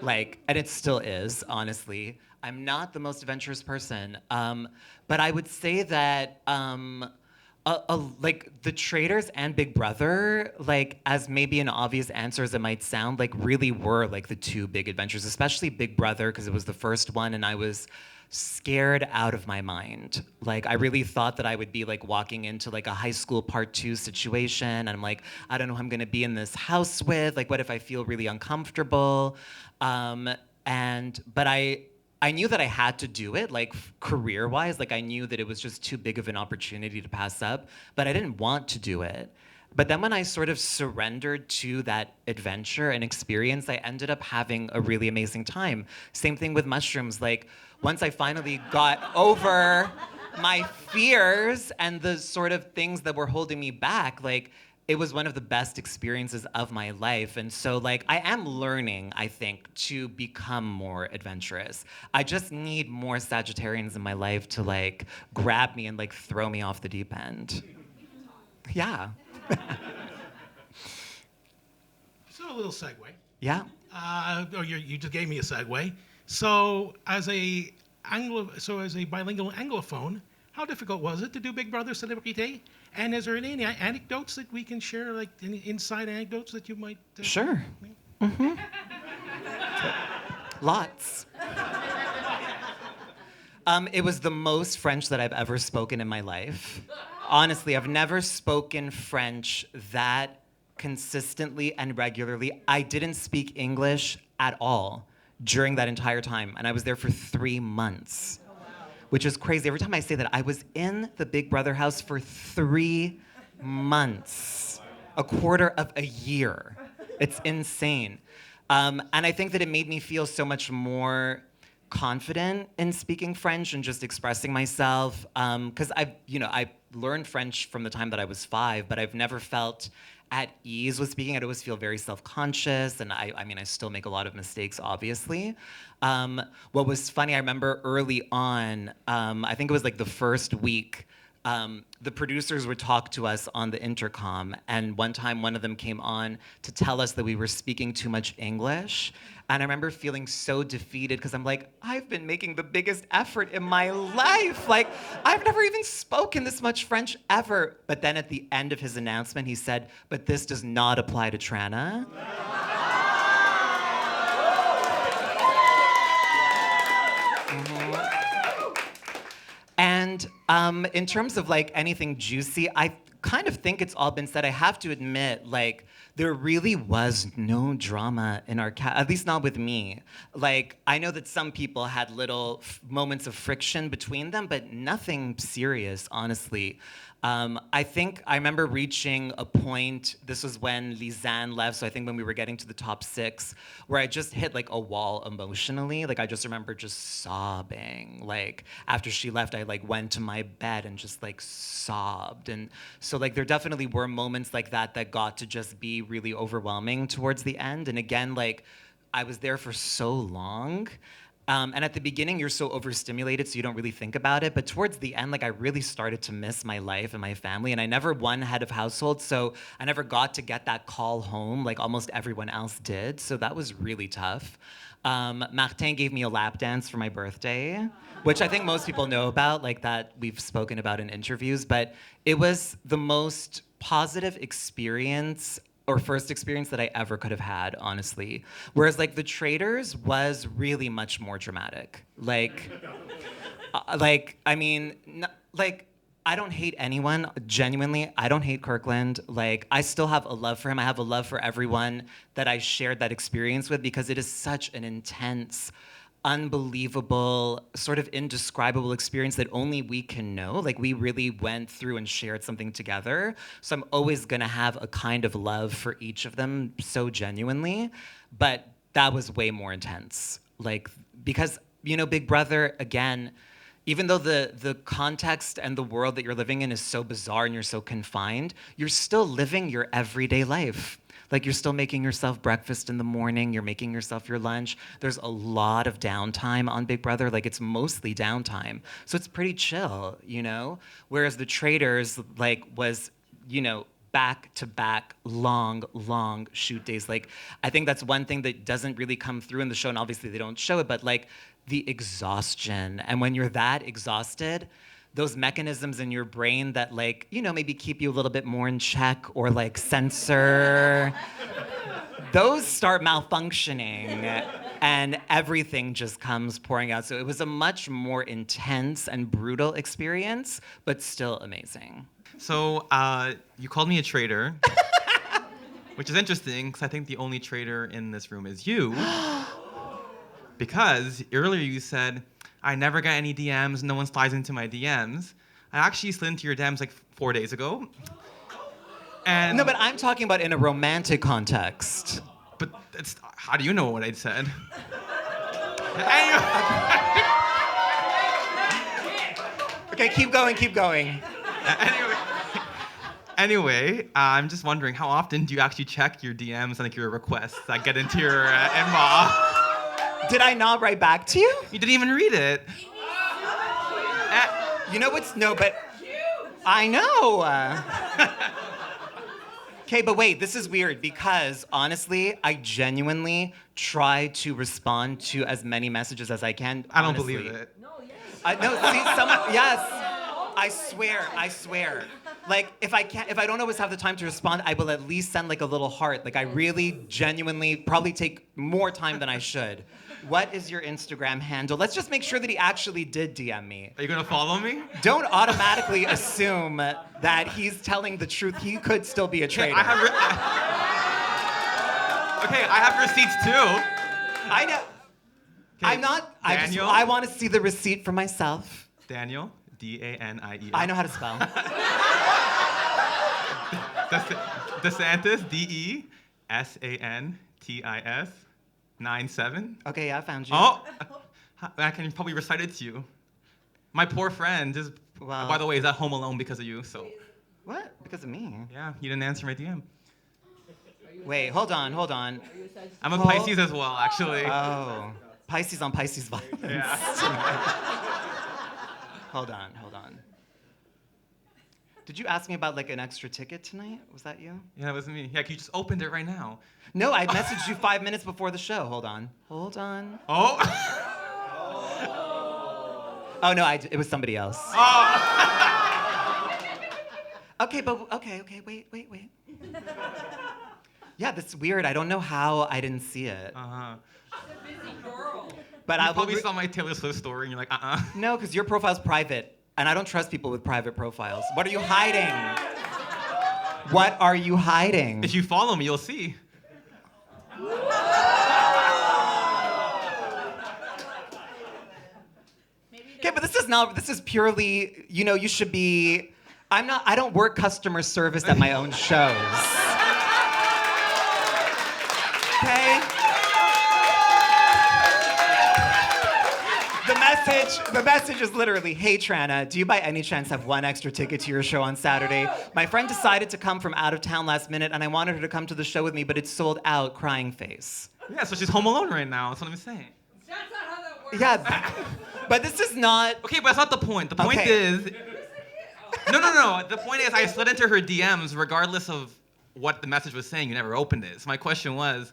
Like, and it still is, honestly. I'm not the most adventurous person. But I would say that, like, the Traitors and Big Brother, like, as maybe an obvious answer as it might sound, like, really were, like, the two big adventures, especially Big Brother, because it was the first one, and I was scared out of my mind. Like, I really thought that I would be, like, walking into, like, a high school part 2 situation, and I'm like, I don't know who I'm gonna be in this house with, like, what if I feel really uncomfortable? But I knew that I had to do it, like career-wise. Like, I knew that it was just too big of an opportunity to pass up, but I didn't want to do it. But then when I sort of surrendered to that adventure and experience, I ended up having a really amazing time. Same thing with mushrooms. Like, once I finally got over my fears and the sort of things that were holding me back, like, it was one of the best experiences of my life. And so, like, I am learning, I think, to become more adventurous. I just need more Sagittarians in my life to, like, grab me and, like, throw me off the deep end. Yeah.
So a little segue.
Yeah.
You just gave me a segue. So as a bilingual Anglophone, how difficult was it to do Big Brother Celebrité? And is there any anecdotes that we can share, like any inside anecdotes that you might?
Sure. Mm-hmm. Lots. It was the most French that I've ever spoken in my life. Honestly, I've never spoken French that consistently and regularly. I didn't speak English at all during that entire time, and I was there for 3 months, which is crazy. Every time I say that, I was in the Big Brother house for 3 months, a quarter of a year. It's insane. And I think that it made me feel so much more confident in speaking French and just expressing myself. Because I learned French from the time that I was 5, but I've never felt at ease with speaking. I'd always feel very self-conscious, and I mean, I still make a lot of mistakes, obviously. What was funny, I remember early on, I think it was like the first week, the producers would talk to us on the intercom, and one time one of them came on to tell us that we were speaking too much English. And I remember feeling so defeated because I'm like, I've been making the biggest effort in my life. Like, I've never even spoken this much French ever. But then at the end of his announcement, he said, but this does not apply to Tranna. And in terms of like anything juicy, I kind of think it's all been said. I have to admit, like, there really was no drama in our at least not with me. Like, I know that some people had little moments of friction between them, but nothing serious, honestly. I think I remember reaching a point, this was when Lisanne left, so I think when we were getting to the top 6, where I just hit like a wall emotionally. Like, I just remember just sobbing. Like, after she left, I like went to my bed and just like sobbed. And so like there definitely were moments like that that got to just be really overwhelming towards the end. And again, like, I was there for so long. And at the beginning, you're so overstimulated, so you don't really think about it. But towards the end, like, I really started to miss my life and my family. And I never won head of household, so I never got to get that call home like almost everyone else did. So that was really tough. Martin gave me a lap dance for my birthday, which I think most people know about, like that we've spoken about in interviews. But it was the most positive experience or first experience that I ever could have had, honestly. Whereas like the Traitors was really much more dramatic. Like, I mean, I don't hate anyone, genuinely. I don't hate Kirkland. Like, I still have a love for him. I have a love for everyone that I shared that experience with because it is such an intense, unbelievable, sort of indescribable experience that only we can know. Like, we really went through and shared something together. So I'm always gonna have a kind of love for each of them so genuinely. But that was way more intense. Like, because, you know, Big Brother, again, even though the context and the world that you're living in is so bizarre and you're so confined, you're still living your everyday life. Like, you're still making yourself breakfast in the morning, you're making yourself your lunch. There's a lot of downtime on Big Brother. Like, it's mostly downtime. So it's pretty chill, you know? Whereas the Traitors, like, was, you know, back-to-back long shoot days. Like, I think that's one thing that doesn't really come through in the show, and obviously they don't show it, but like, the exhaustion. And when you're that exhausted, those mechanisms in your brain that, like, you know, maybe keep you a little bit more in check or like censor, those start malfunctioning and everything just comes pouring out. So it was a much more intense and brutal experience, but still amazing.
So you called me a traitor, which is interesting because I think the only traitor in this room is you. Because earlier you said, I never get any DMs, no one slides into my DMs. I actually slid into your DMs like 4 days ago. And
no, but I'm talking about in a romantic context.
But how do you know what I said?
Okay, keep going.
Anyway, I'm just wondering, how often do you actually check your DMs and like your requests that get into your inbox?
Did I not write back to you?
You didn't even read it.
You know what's, no, but I know. Okay, but wait, this is weird because honestly, I genuinely try to respond to as many messages as I can.
I don't
honestly.
believe it.
No, see, yes. I swear. Like, if I don't always have the time to respond, I will at least send like a little heart. Like, I really, genuinely, probably take more time than I should. What is your Instagram handle? Let's just make sure that he actually did DM me.
Are you gonna follow me?
Don't automatically assume that he's telling the truth. He could still be a traitor.
Okay, I have receipts too.
I know. I'm not.
Daniel?
I want to see the receipt for myself.
Daniel, D-A-N-I-E-L.
I know how to spell.
DeSantis, D-E-S-A-N-T-I-S, 97.
Okay, yeah, I found you.
Oh, I can probably recite it to you. My poor friend is,
Wow.
by the way, is at home alone because of you, so.
What? Because of me?
Yeah, you didn't answer my DM.
Wait, hold on.
I'm a Pisces as well, actually.
Oh, Pisces on Pisces violence.
Yeah.
Hold on. Did you ask me about like an extra ticket tonight? Was that you?
Yeah, it was me. Yeah, you just opened it right now.
No, I messaged you 5 minutes before the show. Hold on.
Oh.
Oh no, it was somebody else.
Oh.
Okay, wait. Yeah, that's weird. I don't know how I didn't see it.
Uh-huh.
But
You
I
probably saw my Taylor Swift story and you're like,
No, because your profile's private, and I don't trust people with private profiles. What are you hiding? What are you hiding?
If you follow me, you'll see.
Okay, but this is purely, you should be, I don't work customer service at my own shows. Okay? The message is literally, hey Tranna, do you by any chance have one extra ticket to your show on Saturday? My friend decided to come from out of town last minute and I wanted her to come to the show with me, but it's sold out, crying face.
Yeah, so she's home alone right now. That's what I'm saying.
That's not how that works.
Yeah, but this is not...
Okay, but that's not the point. The point is... No. The point is I slid into her DMs regardless of what the message was saying. You never opened it. So my question was,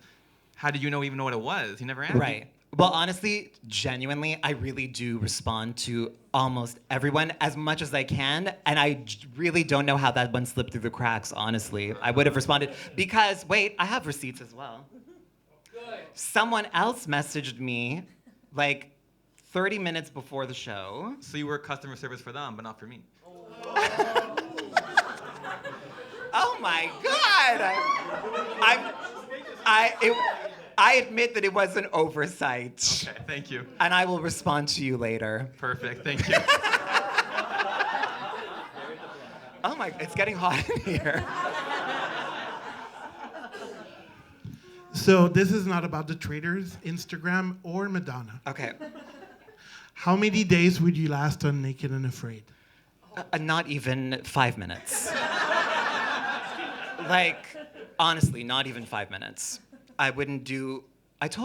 how did you even know what it was? You never answered.
Right. Well, honestly, genuinely, I really do respond to almost everyone as much as I can, and I really don't know how that one slipped through the cracks, honestly. I would have responded, because, wait, I have receipts as well. Good. Someone else messaged me, like, 30 minutes before the show.
So you work customer service for them, but not for me.
Oh my God! I admit that it was an oversight.
Okay, thank you.
And I will respond to you later.
Perfect, thank you.
Oh my, it's getting hot in here.
So this is not about the Traitors, Instagram, or Madonna.
Okay.
How many days would you last on Naked and Afraid?
Not even 5 minutes. Like, honestly, not even 5 minutes. I told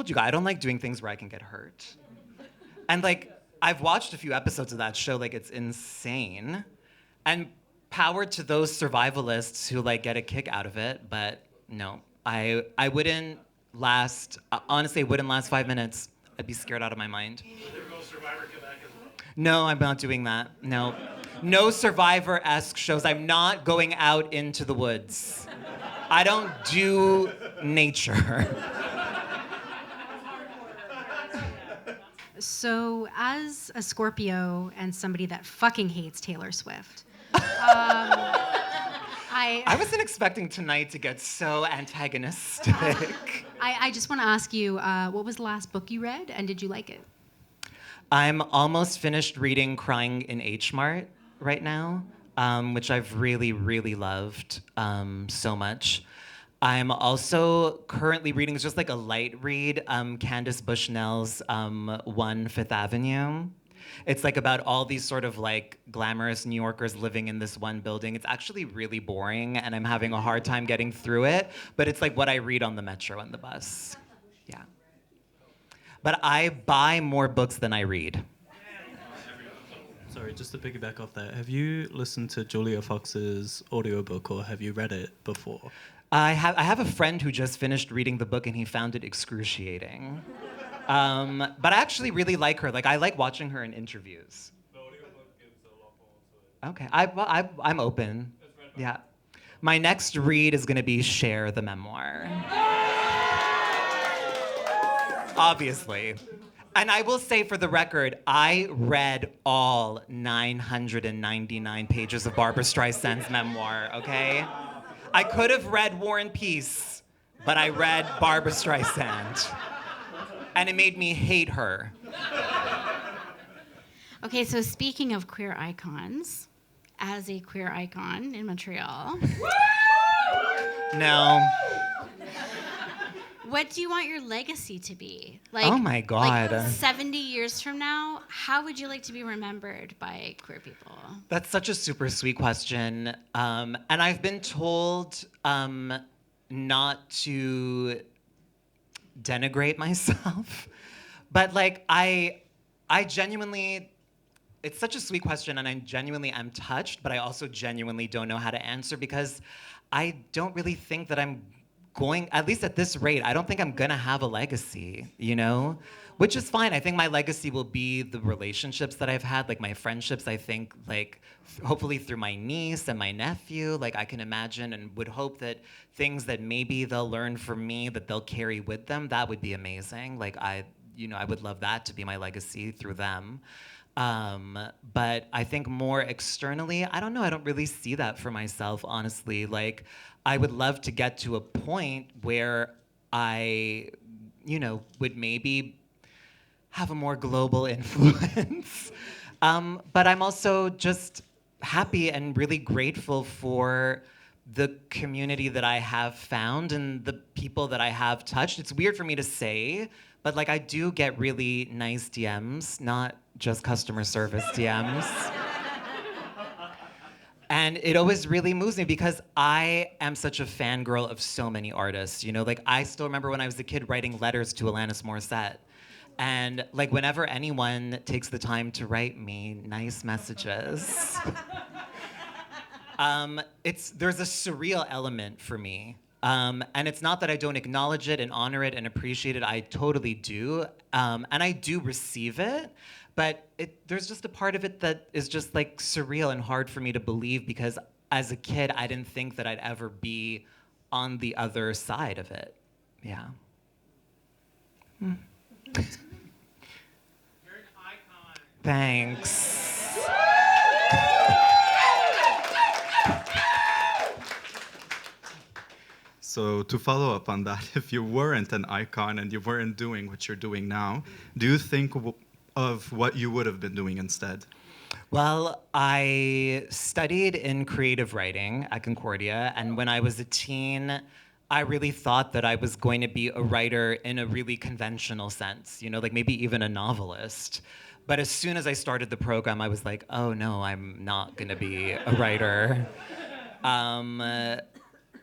you guys, I don't like doing things where I can get hurt. And like, I've watched a few episodes of that show, like it's insane. And power to those survivalists who like get a kick out of it, but no, I wouldn't last, honestly, it wouldn't last 5 minutes. I'd be scared out of my mind. No, I'm not doing that, no. No Survivor-esque shows. I'm not going out into the woods. I don't do nature.
So, as a Scorpio and somebody that fucking hates Taylor Swift,
I wasn't expecting tonight to get so antagonistic.
I just want to ask you, what was the last book you read, and did you like it?
I'm almost finished reading Crying in H Mart right now, which I've really, really loved so much. I'm also currently reading, it's just like a light read, Candace Bushnell's One Fifth Avenue. It's like about all these sort of like glamorous New Yorkers living in this one building. It's actually really boring and I'm having a hard time getting through it, but it's like what I read on the metro and the bus. Yeah. But I buy more books than I read.
Sorry, just to piggyback off that, have you listened to Julia Fox's audiobook or have you read it before?
I have a friend who just finished reading the book and he found it excruciating. But I actually really like her. Like, I like watching her in interviews. The audiobook gives a lot more to it. Okay, I'm open. Yeah. My next read is gonna be Cher, the memoir. Obviously. And I will say for the record, I read all 999 pages of Barbara Streisand's memoir, okay? I could have read War and Peace, but I read Barbra Streisand. And it made me hate her.
Okay, so speaking of queer icons, as a queer icon in Montreal,
No.
what do you want your legacy to be?
Oh my God.
Like 70 years from now, how would you like to be remembered by queer people?
That's such a super sweet question. And I've been told not to denigrate myself. But like I genuinely, it's such a sweet question and I genuinely am touched, but I also genuinely don't know how to answer because I don't really think that I'm going, at least at this rate, I don't think I'm gonna have a legacy, you know? Which is fine. I think my legacy will be the relationships that I've had, like my friendships, I think, like, hopefully through my niece and my nephew, like I can imagine and would hope that things that maybe they'll learn from me that they'll carry with them, that would be amazing. Like I would love that to be my legacy through them. But I think more externally, I don't know, I don't really see that for myself, honestly. Like, I would love to get to a point where I, would maybe have a more global influence. But I'm also just happy and really grateful for the community that I have found and the people that I have touched. It's weird for me to say, but like I do get really nice DMs, not just customer service DMs. And it always really moves me because I am such a fangirl of so many artists. Like I still remember when I was a kid writing letters to Alanis Morissette. And like whenever anyone takes the time to write me nice messages, there's a surreal element for me. And it's not that I don't acknowledge it and honor it and appreciate it. I totally do. And I do receive it. But there's just a part of it that is just like surreal and hard for me to believe because as a kid, I didn't think that I'd ever be on the other side of it. Yeah. You're an icon. Thanks.
So to follow up on that, if you weren't an icon and you weren't doing what you're doing now, do you think of what you would have been doing instead?
Well, I studied in creative writing at Concordia, and when I was a teen, I really thought that I was going to be a writer in a really conventional sense, like maybe even a novelist. But as soon as I started the program, I was like, oh no, I'm not gonna be a writer.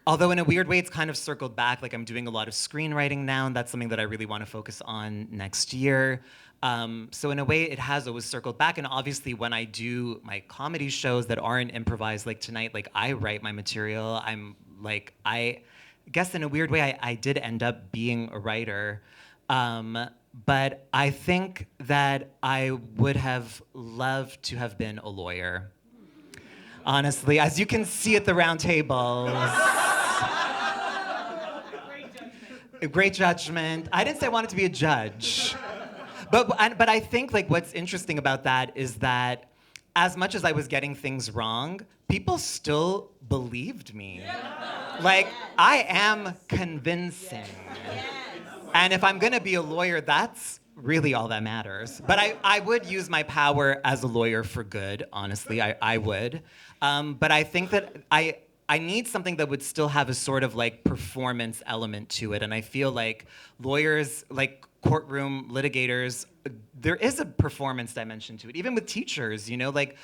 Although in a weird way, it's kind of circled back. Like I'm doing a lot of screenwriting now, and that's something that I really want to focus on next year. So in a way, it has always circled back. And obviously, when I do my comedy shows that aren't improvised, like tonight, like I write my material. I guess in a weird way, I did end up being a writer. But I think that I would have loved to have been a lawyer. Honestly, as you can see at the round tables. Great judgment. I didn't say I wanted to be a judge. But I think like what's interesting about that is that as much as I was getting things wrong, people still believed me. Like, I am convincing. And if I'm gonna be a lawyer, that's really all that matters. But I would use my power as a lawyer for good, honestly, I would. But I think that I need something that would still have a sort of like performance element to it. And I feel like lawyers, like courtroom litigators, there is a performance dimension to it, even with teachers, like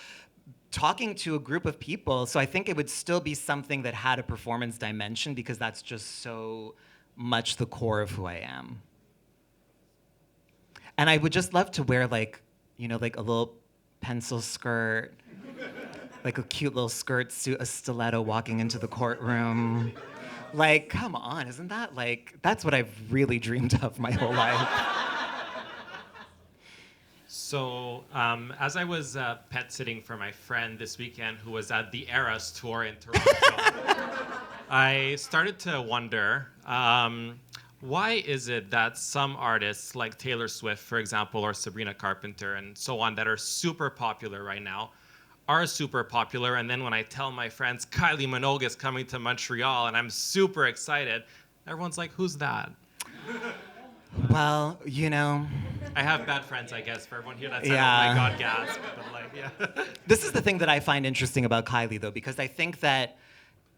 talking to a group of people. So I think it would still be something that had a performance dimension because that's just so much the core of who I am. And I would just love to wear like a little pencil skirt, like a cute little skirt suit, a stiletto walking into the courtroom. Like, come on, isn't that that's what I've really dreamed of my whole life.
So, as I was pet sitting for my friend this weekend who was at the Eras tour in Toronto, I started to wonder, why is it that some artists like Taylor Swift, for example, or Sabrina Carpenter and so on that are super popular right now, are super popular, and then when I tell my friends Kylie Minogue is coming to Montreal and I'm super excited, everyone's like, who's that?
Well, you know.
I have bad friends, I guess, for everyone here that's
Yeah.
oh my God, gasp. But like, yeah.
This is the thing that I find interesting about Kylie, though, because I think that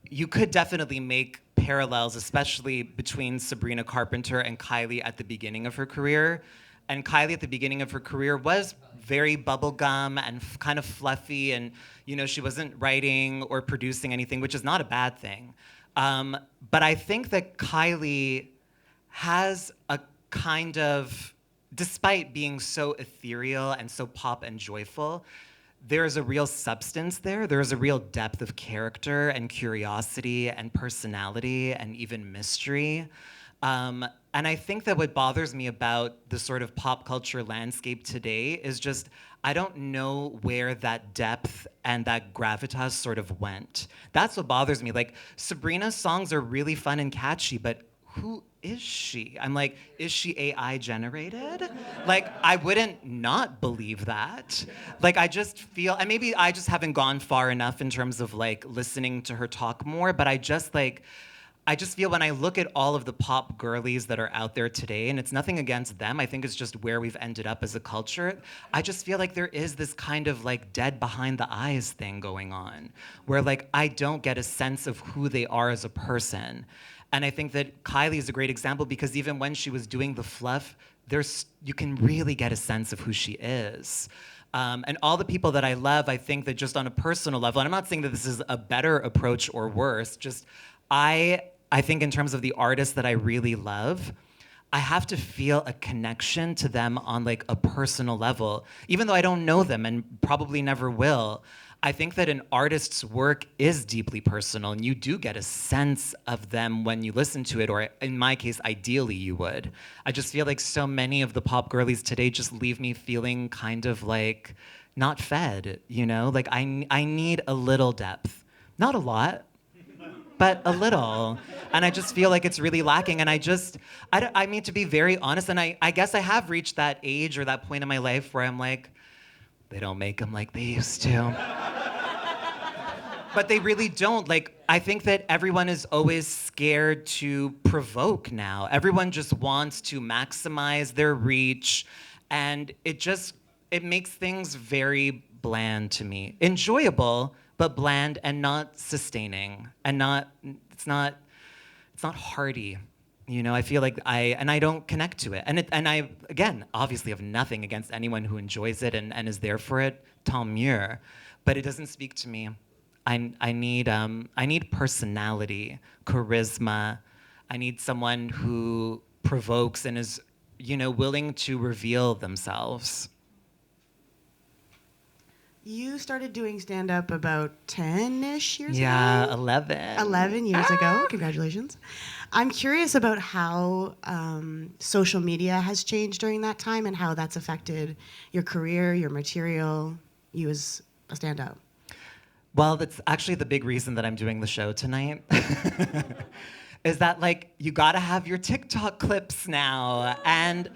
you could definitely make parallels, especially between Sabrina Carpenter and Kylie at the beginning of her career. And Kylie at the beginning of her career was very bubblegum and kind of fluffy, and you know, she wasn't writing or producing anything, which is not a bad thing. But I think that Kylie has a kind of, despite being so ethereal and so pop and joyful, there's a real substance there. There's a real depth of character and curiosity and personality and even mystery. And I think that what bothers me about the sort of pop culture landscape today is just, I don't know where that depth and that gravitas sort of went. That's what bothers me. Like, Sabrina's songs are really fun and catchy, but who is she? I'm like, is she AI generated? Like, I wouldn't not believe that. Like, I just feel, and maybe I just haven't gone far enough in terms of like listening to her talk more, but I just feel when I look at all of the pop girlies that are out there today, and it's nothing against them, I think it's just where we've ended up as a culture, I just feel like there is this kind of like dead behind the eyes thing going on, where like I don't get a sense of who they are as a person. And I think that Kylie is a great example because even when she was doing the fluff, you can really get a sense of who she is. And all the people that I love, I think that just on a personal level, and I'm not saying that this is a better approach or worse, just I think in terms of the artists that I really love, I have to feel a connection to them on like a personal level, even though I don't know them and probably never will. I think that an artist's work is deeply personal, and you do get a sense of them when you listen to it, or in my case, ideally you would. I just feel like so many of the pop girlies today just leave me feeling kind of like not fed, you know? Like I need a little depth. Not a lot, but a little. And I just feel like it's really lacking. And I mean, to be very honest, and I guess I have reached that age or that point in my life where I'm like, they don't make them like they used to. But they really don't. Like, I think that everyone is always scared to provoke now. Everyone just wants to maximize their reach. And it makes things very bland to me. Enjoyable, but bland and not sustaining. And it's not hearty. You know, I feel like I don't connect to it. And I, again, obviously have nothing against anyone who enjoys it and is there for it, tant mieux. But it doesn't speak to me. I need personality, charisma. I need someone who provokes and is, you know, willing to reveal themselves.
You started doing stand-up about 10-ish years ago?
Yeah, 11.
11 years ago. Congratulations. I'm curious about how social media has changed during that time and how that's affected your career, your material, you as a stand-up.
Well, that's actually the big reason that I'm doing the show tonight. Is that, like, you gotta have your TikTok clips now. And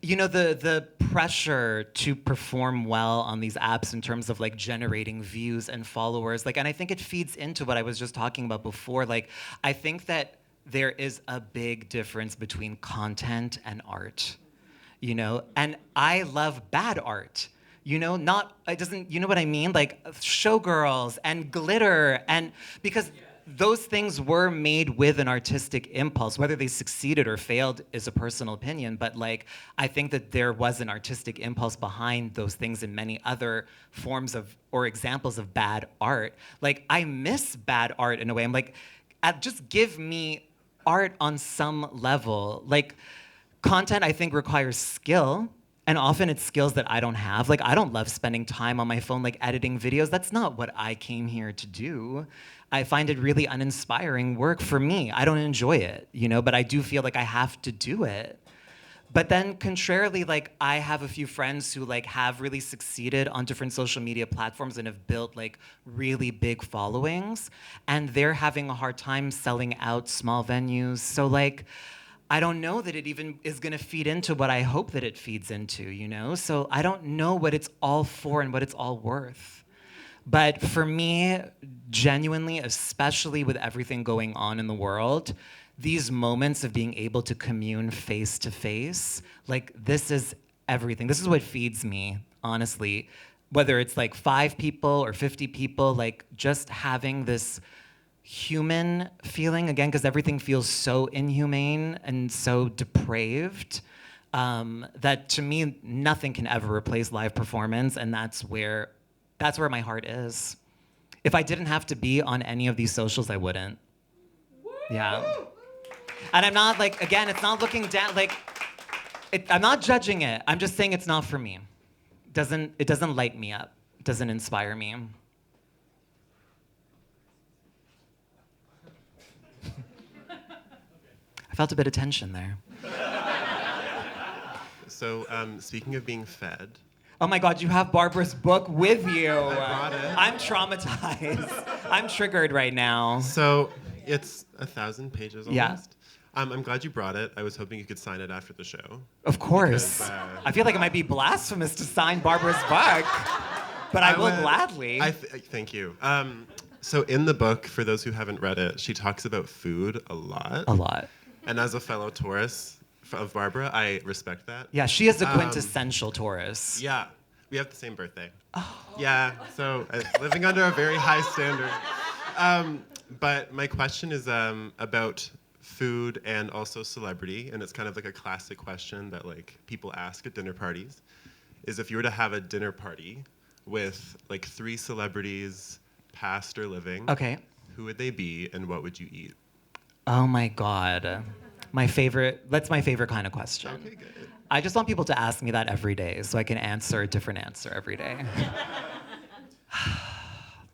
you know, the pressure to perform well on these apps in terms of like generating views and followers, like, and I think it feeds into what I was just talking about before. Like, I think that there is a big difference between content and art, you know? And I love bad art, you know? You know what I mean? Like showgirls and glitter, and because those things were made with an artistic impulse. Whether they succeeded or failed is a personal opinion, but like, I think that there was an artistic impulse behind those things in many other forms of, or examples of bad art. Like, I miss bad art in a way. I'm like, just give me art on some level. Like, content, I think, requires skill. And often it's skills that I don't have. Like, I don't love spending time on my phone, like editing videos. That's not what I came here to do. I find it really uninspiring work for me. I don't enjoy it, you know, but I do feel like I have to do it. But then contrarily, like, I have a few friends who like have really succeeded on different social media platforms and have built like really big followings, and they're having a hard time selling out small venues. So like, I don't know that it even is gonna feed into what I hope that it feeds into, you know? So I don't know what it's all for and what it's all worth. But for me, genuinely, especially with everything going on in the world, these moments of being able to commune face to face, like this is everything. This is what feeds me, honestly. Whether it's like 5 people or 50 people, like just having this human feeling, again, because everything feels so inhumane and so depraved, that to me, nothing can ever replace live performance, and that's where my heart is. If I didn't have to be on any of these socials, I wouldn't. Yeah. And I'm not like, again, it's not looking down, like, I'm not judging it. I'm just saying it's not for me. It doesn't light me up. It doesn't inspire me. I felt a bit of tension there.
So, speaking of being fed.
Oh my God, you have Barbara's book with you.
I brought it.
I'm traumatized. I'm triggered right now.
So, it's 1,000 pages almost.
Yeah.
I'm glad you brought it. I was hoping you could sign it after the show.
Of course.
Because,
I feel like it might be blasphemous to sign Barbara's book, but I will gladly.
Thank you. So in the book, for those who haven't read it, she talks about food a lot.
A lot.
And as a fellow Taurus of Barbara, I respect that.
Yeah, she is a quintessential Taurus.
Yeah, we have the same birthday. Oh. Yeah, so living under a very high standard. But my question is about food and also celebrity, and it's kind of like a classic question that like people ask at dinner parties, is if you were to have a dinner party with like 3 celebrities, past or living,
okay,
who would they be and what would you eat?
Oh my God. That's my favorite kind of question.
Okay, good.
I just want people to ask me that every day so I can answer a different answer every day.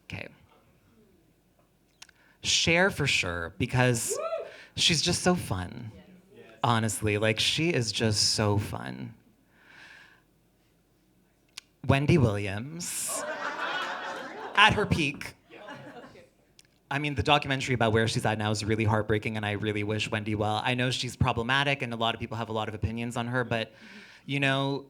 Okay. Cher for sure, because she's just so fun. Honestly, like she is just so fun. Wendy Williams, at her peak. I mean, the documentary about where she's at now is really heartbreaking, and I really wish Wendy well. I know she's problematic, and a lot of people have a lot of opinions on her, but, you know,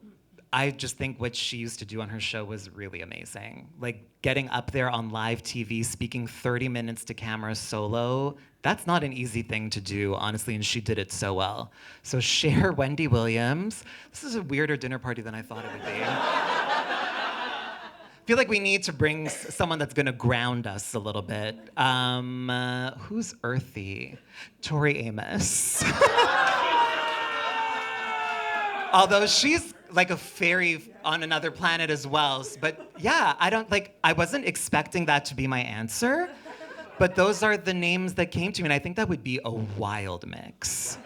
I just think what she used to do on her show was really amazing. Like, getting up there on live TV, speaking 30 minutes to camera solo, that's not an easy thing to do, honestly, and she did it so well. So Cher, Wendy Williams. This is a weirder dinner party than I thought it would be. I feel like we need to bring someone that's gonna ground us a little bit. Who's earthy? Tori Amos. Although she's like a fairy on another planet as well. But yeah, I wasn't expecting that to be my answer, but those are the names that came to me, and I think that would be a wild mix.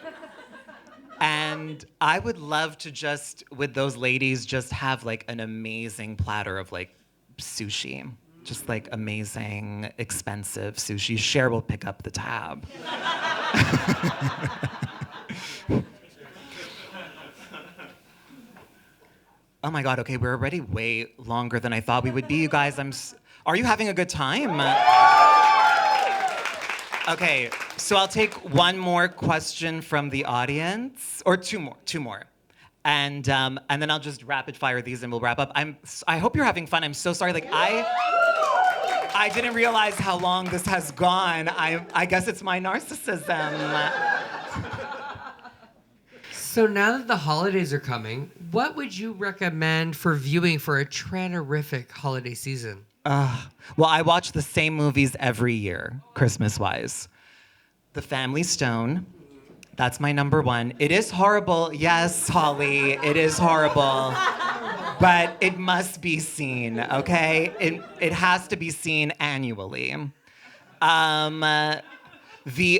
And I would love to just, with those ladies, just have like an amazing platter of like sushi. Just like amazing, expensive sushi. Cher will pick up the tab. Oh my God, okay, we're already way longer than I thought we would be, you guys. Are you having a good time? Okay, so I'll take one more question from the audience, or two more. And then I'll just rapid fire these and we'll wrap up. I hope you're having fun. I'm so sorry. Like I didn't realize how long this has gone. I guess it's my narcissism.
So now that the holidays are coming, what would you recommend for viewing for a Tranna-rific holiday season?
Well, I watch the same movies every year, Christmas-wise. The Family Stone. That's my number one. It is horrible. Yes, Holly, it is horrible. But it must be seen, okay? It has to be seen annually. The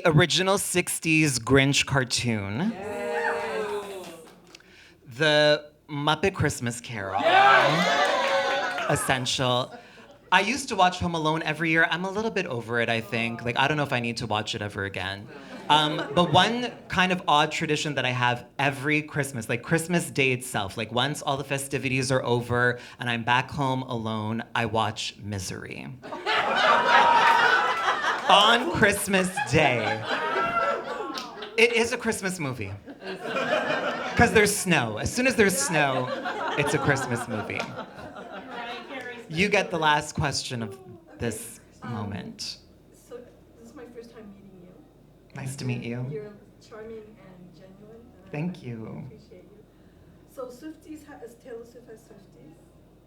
original 60s Grinch cartoon. The Muppet Christmas Carol. Essential. I used to watch Home Alone every year. I'm a little bit over it, I think. Like, I don't know if I need to watch it ever again. But one kind of odd tradition that I have every Christmas, like Christmas Day itself, like once all the festivities are over and I'm back home alone, I watch Misery. On Christmas Day. It is a Christmas movie. Because there's snow. As soon as there's snow, it's a Christmas movie. You get the last question of this moment.
So this is my first time meeting you.
Nice to meet you.
You're charming and genuine. And
Thank you.
I appreciate you. So Swifties has Taylor Swift has Swifties.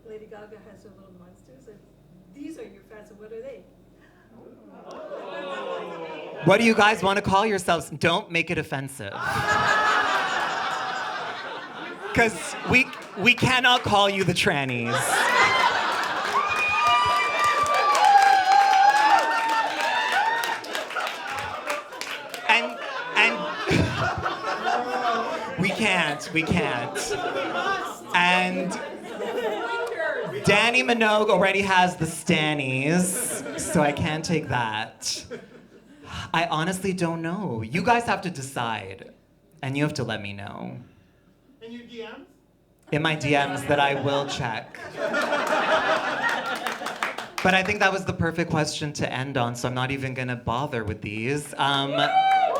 Lady Gaga has her little monsters. And these are your fans. And what are they?
What do you guys want to call yourselves? Don't make it offensive. Because we cannot call you the trannies. And we can't. And Danny Minogue already has the Stannies, so I can't take that. I honestly don't know. You guys have to decide, and you have to let me know.
In your DMs?
In my DMs that I will check. But I think that was the perfect question to end on, so I'm not even gonna bother with these.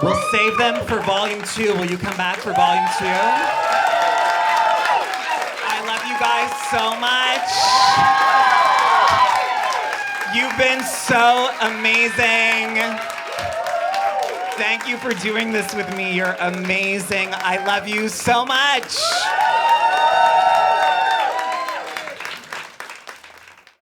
We'll save them for volume 2. Will you come back for volume 2? I love you guys so much. You've been so amazing. Thank you for doing this with me. You're amazing. I love you so much.